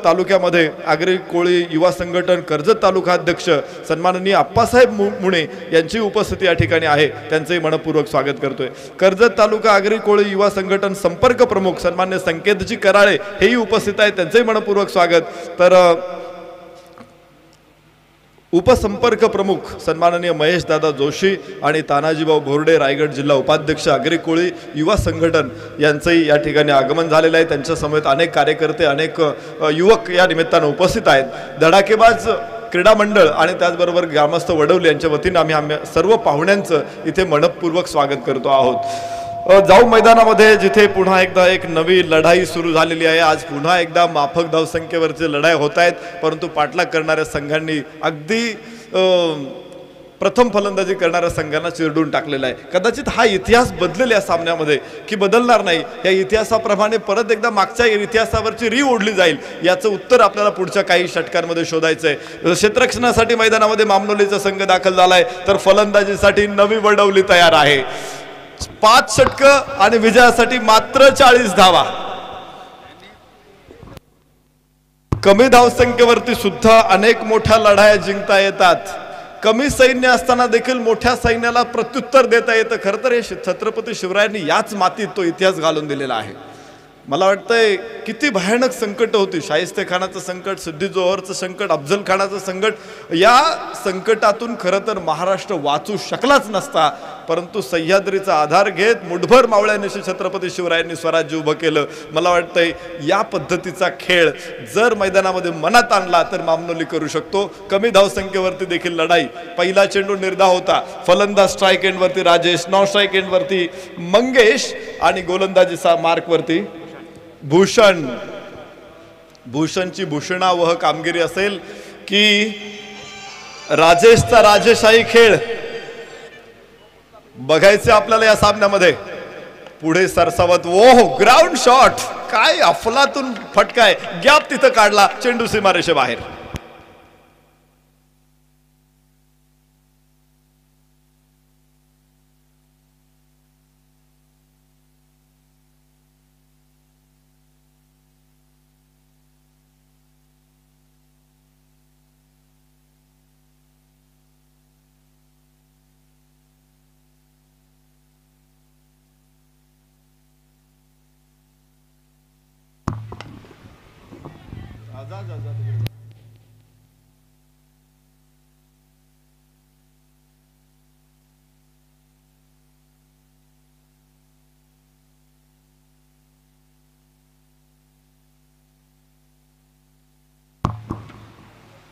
तालुक्यामध्ये आगरी कोळी युवा संघटन कर्जत तालुका अध्यक्ष सन्माननीय अप्पासाहेब मुणे यांची उपस्थिती या ठिकाणी आहे, त्यांचे मनपूर्वक स्वागत करतोय। कर्जत तालुका आगरी कोळी युवा संघटन संपर्क प्रमुख सन्माननीय संकेतजी कराळे हेही उपस्थित आहेत, त्यांचे मनपूर्वक स्वागत। तर उपसंपर्क प्रमुख सन्माननीय महेश दादा जोशी आणि तानाजीभाऊ भोरडे रायगड जिल्हा उपाध्यक्ष आगरी कोळी युवा संघटन यांचंही या ठिकाणी आगमन झालेलं आहे, त्यांच्या समेत अनेक कार्यकर्ते अनेक युवक या निमित्तानं उपस्थित आहेत। धडाकेबाज क्रीडा मंडळ आणि त्याचबरोबर ग्रामस्थ वडवली यांच्या वतीने आम्ही सर्व पाहुण्यांचं इथे मनपूर्वक स्वागत करतो आहोत। जाऊ मैदानामध्ये जिथे पुन्हा एकदा एक नवी लढाई सुरू झालेली आहे, आज पुन्हा एकदा माफक धावसंख्येवरची लढाई होत आहेत, परंतु पाठलाग करणाऱ्या संघांनी अगदी प्रथम फलंदाजी करणाऱ्या संघांना चिरडून टाकलेला आहे। कदाचित हा इतिहास बदलेल या सामन्यामध्ये की बदलणार नाही, या इतिहासाप्रमाणे परत एकदा मागच्या इतिहासावरची री ओढली जाईल, याचं उत्तर आपल्याला पुढच्या काही षटकांमध्ये शोधायचं आहे। क्षेत्ररक्षणासाठी मैदानामध्ये मामनोलीचा संघ दाखल झालाय, तर फलंदाजीसाठी नवी वडवली तयार आहे। 5 षटकं आणि विजयासाठी मात्र 40 धावा। कमी धावसंख्येवरती सुद्धा अनेक मोठ्या लढाया जिंकता येतात, कमी सैन्य असताना देखील मोठ्या सैन्याला प्रत्युत्तर देता येतं। खरं तर हे छत्रपती शिवरायांनी याच मातीत तो इतिहास घालून दिलेला आहे। मला वाटतंय किती भयानक संकट होती, शाहिस्ते खानाचं संकट, सिद्धी जोहरचं संकट, अफजल खानाचं संकट, या संकटातून खरं तर महाराष्ट्र वाचू शकलाच नसता, परंतु सह्याद्रीचा आधार घेत मुठभर मावळ्यांनिशी छत्रपती शिवरायांनी स्वराज्य उभं केलं। मला वाटतंय या पद्धतीचा खेळ जर मैदानामध्ये मनात आणला तर मामनोली करू शकतो। कमी धावसंख्येवरती देखील लढाई, पहिला चेंडू निर्धाव होता, फलंदाज स्ट्राईक एंडवरती राजेश, नॉन स्ट्राईक एंडवरती मंगेश आणि गोलंदाजीचा मार्कवरती भूषण। भूषणची भूषणावह कामगिरी असेल की राजेशचा राजेशाही खेळ बघायचे आपल्याला या सामन्यामध्ये। पुढे सरसावत ओह ग्राउंड शॉट, काय अफलातून फटकाय, गॅप तिथं काढला, चेंडू सीमारेषेबाहेर।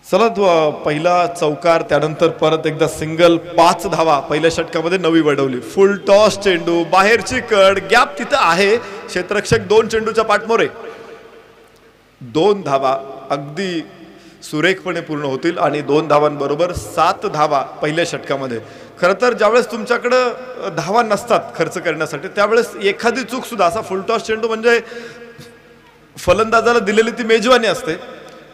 चला पहिला चौकार, त्यानंतर परत एकदा सिंगल, 5 धावा पहिल्या षटकामध्ये नवी वडवली। फुल टॉस चेंडू, बाहेरची कड, गॅप तिथं आहे, क्षेत्ररक्षक 2 चेंडूच्या पाठमोरे, 2 धावा अगदी सुरेखपणे पूर्ण होतील आणि 2 धावांबरोबर 7 धावा पहिल्या षटकामध्ये। खरं तर ज्यावेळेस तुमच्याकडं धावा नसतात खर्च करण्यासाठी त्यावेळेस एखादी चूक सुद्धा, असा फुल टॉस चेंडू म्हणजे फलंदाजाला दिलेली ती मेजवानी असते,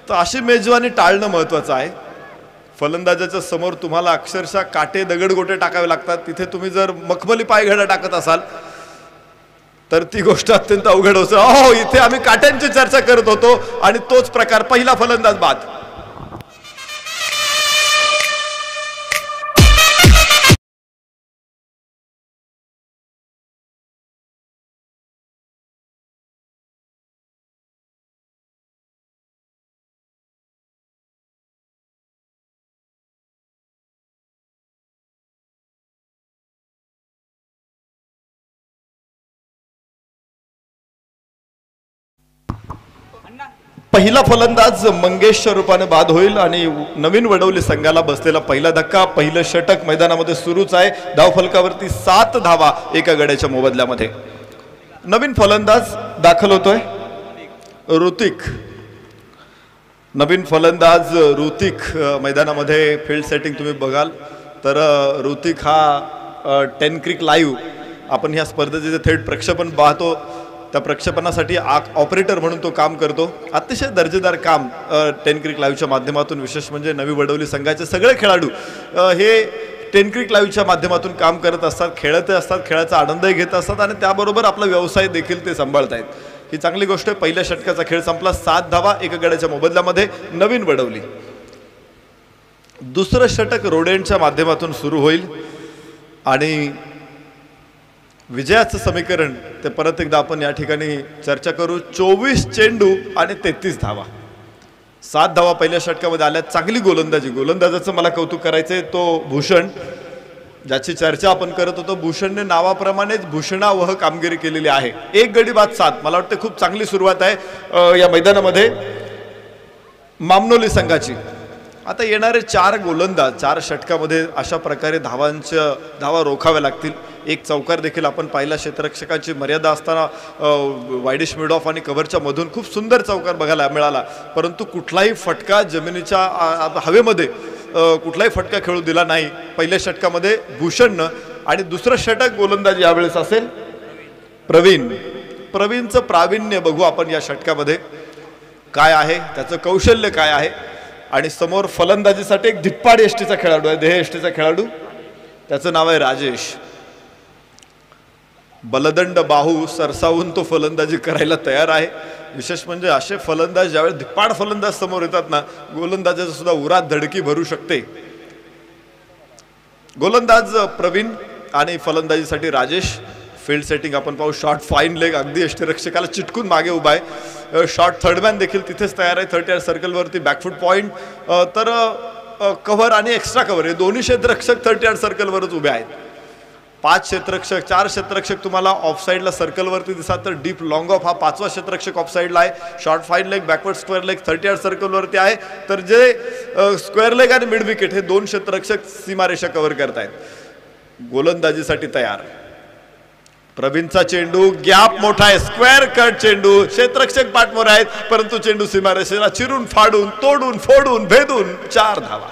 तर अशी मेजवानी टाळणं महत्त्वाचं आहे। फलंदाजाच्या समोर तुम्हाला अक्षरशः काटे दगडगोटे टाकावे लागतात, तिथे तुम्ही जर मखमली पायघडा टाकत असाल तर ती गोष्ट अत्यंत अवघड होते। हो, इथे आम्ही काट्यांची चर्चा करत होतो आणि तोच प्रकार, पहिला फलंदाज बाद। पहिला फलंदाज मंगेशच्या रूपाने बाद होईल आणि नवीन वडवली संघाला बसलेला पहिला धक्का। पहिलं षटक मैदानामध्ये सुरूच आहे, धावफलकावरती 7 धावा एका गड्याच्या मोबदल्यामध्ये। नवीन फलंदाज दाखल होतोय ऋतिक. नवीन फलंदाज ऋतिक मैदानामध्ये फील्ड सेटिंग तुम्ही बघाल तर ऋतिक हा 10 क्रिक लाईव्ह आपण ह्या स्पर्धेचे जे थेट प्रक्षेपण पाहतो त्या प्रक्षेपणासाठी ऑपरेटर म्हणून तो काम करतो. अतिशय दर्जेदार काम 10 क्रिक लाईव्हच्या माध्यमातून. विशेष म्हणजे नवी वडवली संघाचे सगळे खेळाडू हे 10 क्रिक लाईव्हच्या माध्यमातून काम करत असतात, खेळत असतात, खेळाचा आनंदही घेत असतात आणि त्याबरोबर आपला व्यवसाय देखील ते सांभाळत आहेत. ही चांगली गोष्ट आहे. पहिल्या षटकाचा खेळ संपला. 7 धावा एका गड्याच्या मोबदल्यामध्ये नवीन वडवली. दुसरं षटक रोडेंच्या माध्यमातून सुरू होईल आणि विजयाचं समीकरण ते परत एकदा आपण या ठिकाणी चर्चा करू. 24 चेंडू आणि 33 धावा. 7 धावा पहिल्या षटकामध्ये आल्या. चांगली गोलंदाजी. गोलंदाजाचं मला कौतुक करायचंय तो भूषण, ज्याची चर्चा आपण करत होतो. भूषणने नावाप्रमाणेच भूषणावह कामगिरी केलेली आहे. 1 गडी बाद 7. मला वाटतं खूप चांगली सुरुवात आहे या मैदानामध्ये मामनोली संघाची. आता येणारे 4 गोलंदाज 4 षटकामध्ये अशा प्रकारे धावा रोखाव्या लागतील. एक चौकार देखील आपण पाहिला. क्षेत्ररक्षकांची मर्यादा असताना वायडिश मिड ऑफ आणि कव्हरच्या मधून खूप सुंदर चौकार बघायला मिळाला. परंतु कुठलाही फटका जमिनीच्या हवेमध्ये कुठलाही फटका खेळू दिला नाही पहिल्या षटकामध्ये भूषणनं. आणि दुसरं षटक गोलंदाज यावेळेस असेल प्रवीण. प्रवीणचं प्रावीण्य बघू आपण या षटकामध्ये काय आहे, त्याचं कौशल्य काय आहे. आणि समोर फलंदाजीसाठी एक धिप्पाड एसटीचा खेळाडू आहे, देह एसटीचा खेळाडू. त्याचं नाव आहे राजेश. बलदंड बाहू सरसावून तो फलंदाजी करायला तयार आहे. विशेष म्हणजे असे फलंदाज ज्यावेळेस धिप्पाड फलंदाज समोर येतात ना, गोलंदाजाचा सुद्धा उरात धडकी भरू शकते. गोलंदाज प्रवीण आणि फलंदाजीसाठी राजेश. फील्ड सेटिंग आपण पाहू. शॉर्ट फाईन लेग अगदी यष्टीरक्षकाला चिटकून मागे उभा आहे. शॉर्ट थर्डमॅन देखील तिथेच तयार आहे 30 सर्कलवरती. बॅकफूट पॉईंट तर कव्हर आणि एक्स्ट्रा कव्हर हे दोन्ही क्षेत्ररक्षक 30 सर्कलवरच उभे आहेत. 5 क्षेत्ररक्षक 4 क्षेत्ररक्षक तुम्हाला ऑफसाईडला सर्कलवरती दिसतात तर डीप लॉंग ऑफ हा 5वा क्षेत्ररक्षक ऑफसाईडला आहे. Short fine leg backward square leg 30 सर्कलवरती आहे. तर जे स्क्वेअर लेग आणि मिड विकेट हे 2 क्षेत्ररक्षक सीमारेषा कव्हर करतायत. गोलंदाजीसाठी तयार. प्रवीणचा चेंडू. गॅप मोठा आहे. स्क्वेअर कट चेंडू. क्षेत्ररक्षक पाठमोर आहेत परंतु चेंडू सीमारेषेला चिरून फाडून तोडून फोडून भेदून 4 धावा.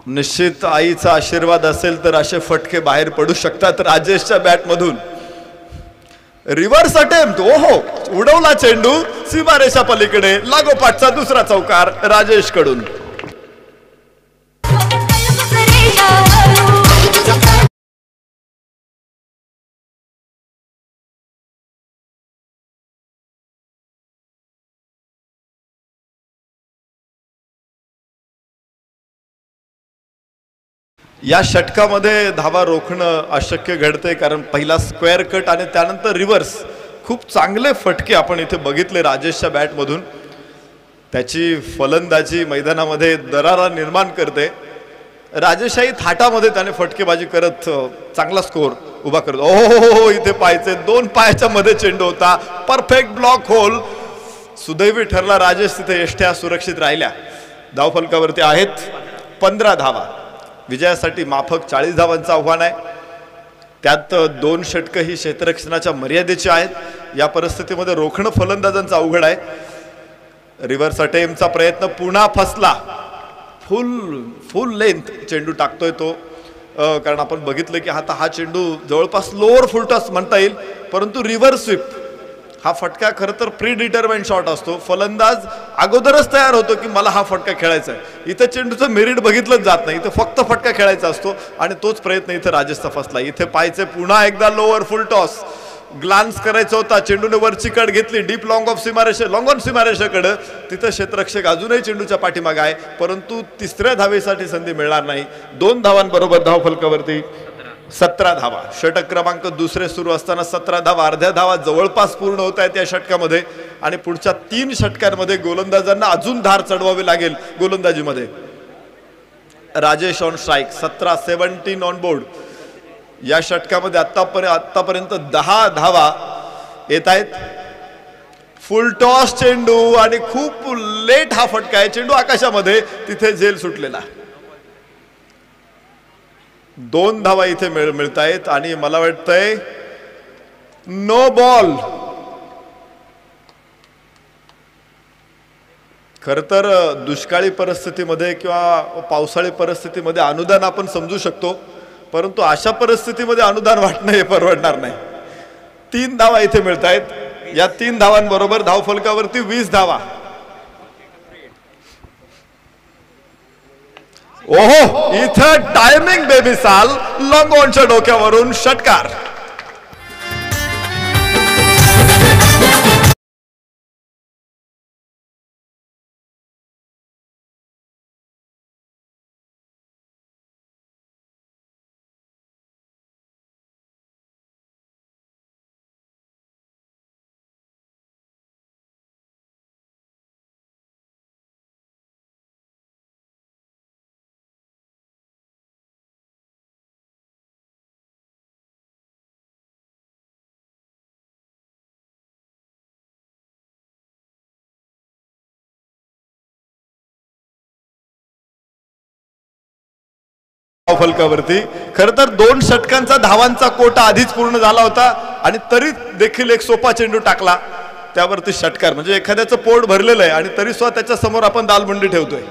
निश्चित आईचा आशीर्वाद असेल तर असे फटके बाहेर पडू शकतात राजेशच्या बॅटमधून. Reverse attempt. ओहो, उडवला चेंडू सीमारेषा पलीकडे. लागोपाठचा दुसरा चौकार राजेश कडून. या षटकामध्ये धावा रोखणं अशक्य घडते कारण पहिला स्क्वेअर कट आणि त्यानंतर रिव्हर्स. खूप चांगले फटके आपण इथे बघितले राजेशच्या बॅटमधून. त्याची फलंदाजी मैदानामध्ये दरारा निर्माण करते. राजेशही थाटामध्ये त्याने फटकेबाजी करत चांगला स्कोर उभा करतो. ओहो, इथे पायचे 2 पायाच्या मध्ये चेंडू होता. Perfect block hole. सुदैवी ठरला राजेश. तिथे एष्ट्या सुरक्षित राहिल्या. धावफलकावरती आहेत 15 धावा. विजयासाठी माफक 40 धावांचं आव्हान आहे. त्यात 2 षटकं ही क्षेत्ररक्षणाच्या मर्यादेची आहेत. या परिस्थितीमध्ये रोखणं फलंदाजांचं अवघड आहे. रिव्हर्स अटेम्प्टचा प्रयत्न पुन्हा फसला. फुल लेंथ चेंडू टाकतोय तो. कारण आपण बघितलं की आता हा चेंडू जवळपास लोअर फुल टॉस म्हणता येईल परंतु रिव्हर्स स्वीप हा फटका खरं तर प्री डिटरमाइंड शॉट असतो. फलंदाज अगोदरच तयार होतो की मला हा फटका खेळायचा आहे. इथे चेंडूचं मेरिट बघितलंच जात नाही. इथे फक्त फटका खेळायचा असतो आणि तोच प्रयत्न इथे राजेशचा फसला. इथे पायचे पुन्हा एकदा लोअर फुल टॉस. ग्लान्स करायचा होता. चेंडूने वरची कड घेतली. डीप लॉंग ऑफ सीमारेषे लॉंग ऑन सीमारेषेकडे. तिथं क्षेत्ररक्षक अजूनही चेंडूच्या पाठीमागे आहे परंतु तिसऱ्या धावेसाठी संधी मिळणार नाही. 2 धावांबरोबर धावफलकावरती 17 धावा. षटक क्रमांक दुसरे सुरू असताना 17 धावा. अर्ध्या धावा जवळपास पूर्ण होत आहेत या षटकामध्ये आणि पुढच्या 3 षटकांमध्ये गोलंदाजांना अजून धार चढवावी लागेल गोलंदाजीमध्ये. Rajesh on strike 17 on board. या षटकामध्ये आतापर्यंत 10 धावा येत आहेत. फुल टॉस चेंडू आणि खूप लेट हा फटका आहे. चेंडू आकाशामध्ये, तिथे झेल सुटलेला. 2 धावा इथे मिळत आहेत आणि मला वाटतंय नो बॉल. खर तर दुष्काळी परिस्थितीमध्ये किंवा पावसाळी परिस्थितीमध्ये अनुदान आपण समजू शकतो, परंतु अशा परिस्थितीमध्ये अनुदान वाटणं हे परवडणार नाही. 3 धावा इथे मिळत आहेत. या 3 धावांबरोबर धावफलकावरती 20 धावा. ओहो, इथं टायमिंग बेबी साल लॉंग ऑनच्या डोक्यावरून षटकार. फलकावरती खर तर 2 षटकांचा धावांचा कोटा आधीच पूर्ण झाला होता आणि तरी देखील एक सोपा चेंडू टाकला, त्यावरती षटकार. म्हणजे एखाद्याचं पोट भरलेलं आहे आणि तरी सुद्धा त्याच्या समोर आपण दालमंडी ठेवतोय.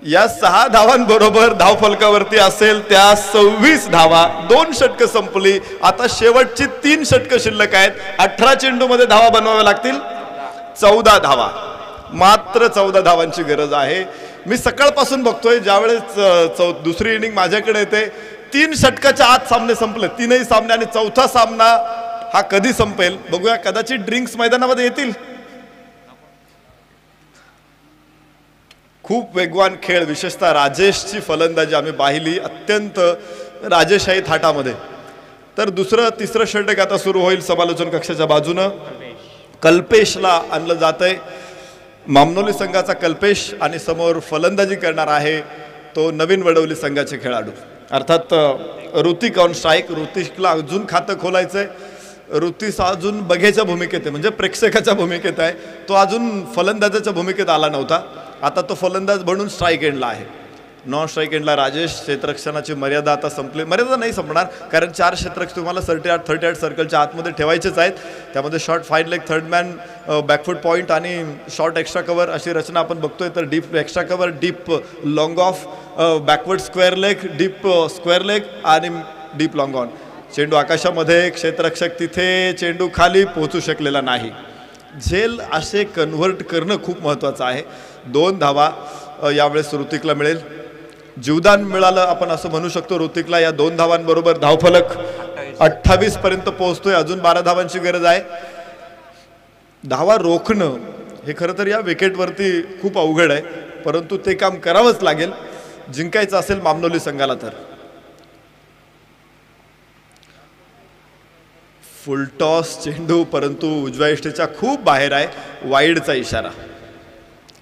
या 6 धावांबरोबर धावफलकावरती असेल त्या 26 धावा. 2 षटकं संपली. आता शेवटची 3 षटकं शिल्लक आहेत. 18 चेंडूमध्ये धावा बनवाव्या लागतील. 14 धावा, मात्र 14 धावांची गरज आहे. मी सकाळपासून बघतोय ज्यावेळेस दुसरी इनिंग माझ्याकडे येते 3 षटकाच्या आत सामने संपले. 3ही सामने आणि 4था सामना हा कधी संपेल बघूया. कदाचित ड्रिंक्स मैदानामध्ये येतील. खूप वेगवान खेळ, विशेषतः राजेशची फलंदाजी आम्ही पाहिली अत्यंत राजेशाही थाटामध्ये. तर दुसरं तिसरं षटक आता सुरू होईल समालोचन कक्षाच्या बाजूनं. कल्पेशला आणलं जातंय. मामनोली संघाचा कल्पेश आणि समोर फलंदाजी करणार आहे तो नवीन वडवली संघाचे खेळाडू अर्थात ऋतिक ऑन स्ट्राईक. ऋतिकला अजून खातं खोलायचंय. ऋतिक अजून बघ्याच्या भूमिकेत आहे, म्हणजे प्रेक्षकाच्या भूमिकेत आहे. तो अजून फलंदाजाच्या भूमिकेत आला नव्हता. आता तो फलंदाज बनून स्ट्राईक एंडला आहे. नॉन स्ट्राईक एंडला राजेश. क्षेत्ररक्षणाची मर्यादा आता संपली. मर्यादा नाही संपणार, कारण 4 क्षेत्ररक्षक तुम्हाला 38 सर्कलच्या आतमध्ये ठेवायचेच आहेत. त्यामध्ये short fine leg, third man, back foot point आणि शॉर्ट एक्स्ट्रा कव्हर अशी रचना आपण बघतोय. तर deep extra cover, deep long of, backward square leg, deep square leg आणि डीप लॉंग ऑन. चेंडू आकाशामध्ये, क्षेत्ररक्षक तिथे, चेंडू खाली पोहोचू शकलेला नाही. झेल असे कन्व्हर्ट करणं खूप महत्त्वाचं आहे. 2 धावा यावेळेस ऋतिकला मिळेल. जीवदान मिळालं आपण असं म्हणू शकतो ऋतिकला. या 2 धावांबरोबर धावफलक 28 पर्यंत पोहोचतोय. अजून 12 धावांची गरज आहे. धावा रोखणं हे खरं तर या विकेटवरती खूप अवघड आहे, परंतु ते काम करावंच लागेल जिंकायचं असेल मामनोली संघाला. तर फुल टॉस चेंडू, परंतु उजव्या इष्टेच्या खूप बाहेर आहे. वाईडचा इशारा.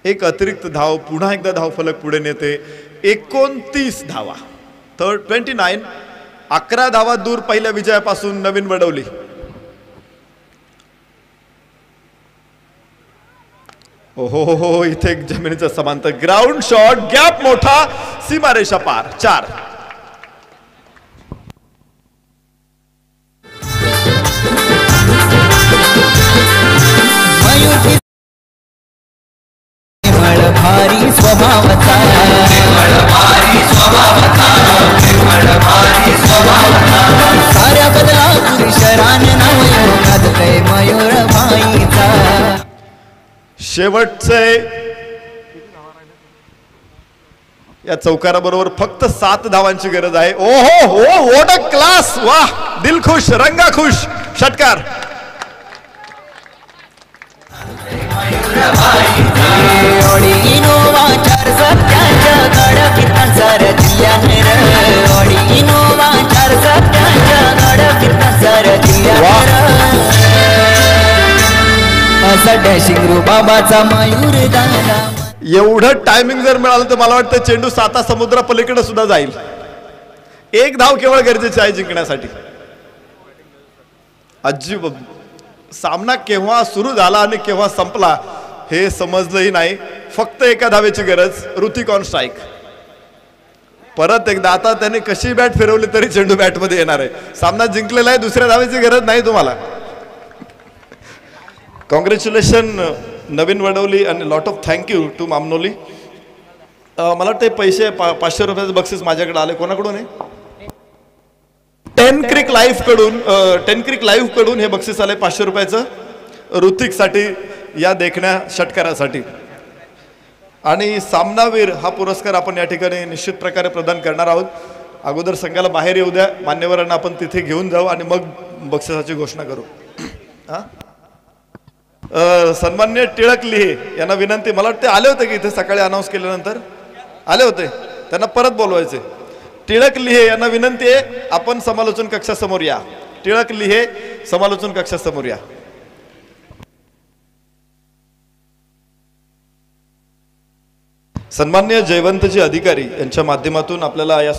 एक अतिरिक्त धाव, पुन्हा एकदा धावफलक पुढे नेते. 29 धावा, 29. 11 धावा दूर पहिल्या विजयापासून नवीन वडवली. ओहो, इथे एक जमिनीचा समांतर ग्राउंड शॉट, गॅप मोठा, सीमारेषा पार. 4. भारी स्वभावता, साऱ्या बदला पुरुषरान नवयोगात कै मयूर भाईचा. शेवटचे या चौकाराबरोबर फक्त 7 धावांची गरज आहे. ओहो हो, व्हॉट अ क्लास. वाह, दिलखुश, रंगाखुश षटकार. असा डॅशिंग रू बाबाचा मयूर दादा. एवढं टायमिंग जर मिळालं तर मला वाटतं चेंडू 7 समुद्रा पलीकडे सुद्धा जाईल. एक धाव केवळ गरजेची आहे जिंकण्यासाठी. सामना केव्हा सुरू झाला आणि केव्हा संपला हे समजलंही नाही. फक्त एका धावेची गरज. Hrithik on strike. परत एकदा आता त्याने कशी बॅट फिरवली तरी चेंडू बॅटमध्ये येणार आहे. सामना जिंकलेला आहे. दुसऱ्या धावेची गरज नाही तुम्हाला. कॉंग्रॅच्युलेशन नवीन वडवली आणि lot of thank you to Mamnoli. मला वाटतं पैसे 500 रुपयाचं बक्षीस माझ्याकडे आले. कोणाकडून आहे? 10 क्रिक लाईव्ह कडून हे बक्षीस आले 500 रुपयाचं ऋतिकसाठी, या देखण्या षटकारासाठी. आणि सामनावीर हा पुरस्कार आपण या ठिकाणी निश्चित प्रकारे प्रदान करणार आहोत. अगोदर संघाला बाहेर येऊ द्या, मान्यवरांना आपण तिथे घेऊन जाऊ आणि मग बक्षिसाची घोषणा करू. सन्माननीय टिळक लिहे यांना विनंती. मला वाटते आले होते की इथे सकाळी अनाऊन्स केल्यानंतर आले होते. त्यांना परत बोलवायचे. टिळक लिहे यांना विनंती आहे, आपण समालोचन कक्षासमोर या. टिळक लिहे समालोचन कक्षासमोर या. सन्माननीय जयवंतजी अधिकारी यांच्या माध्यमातून आपल्याला या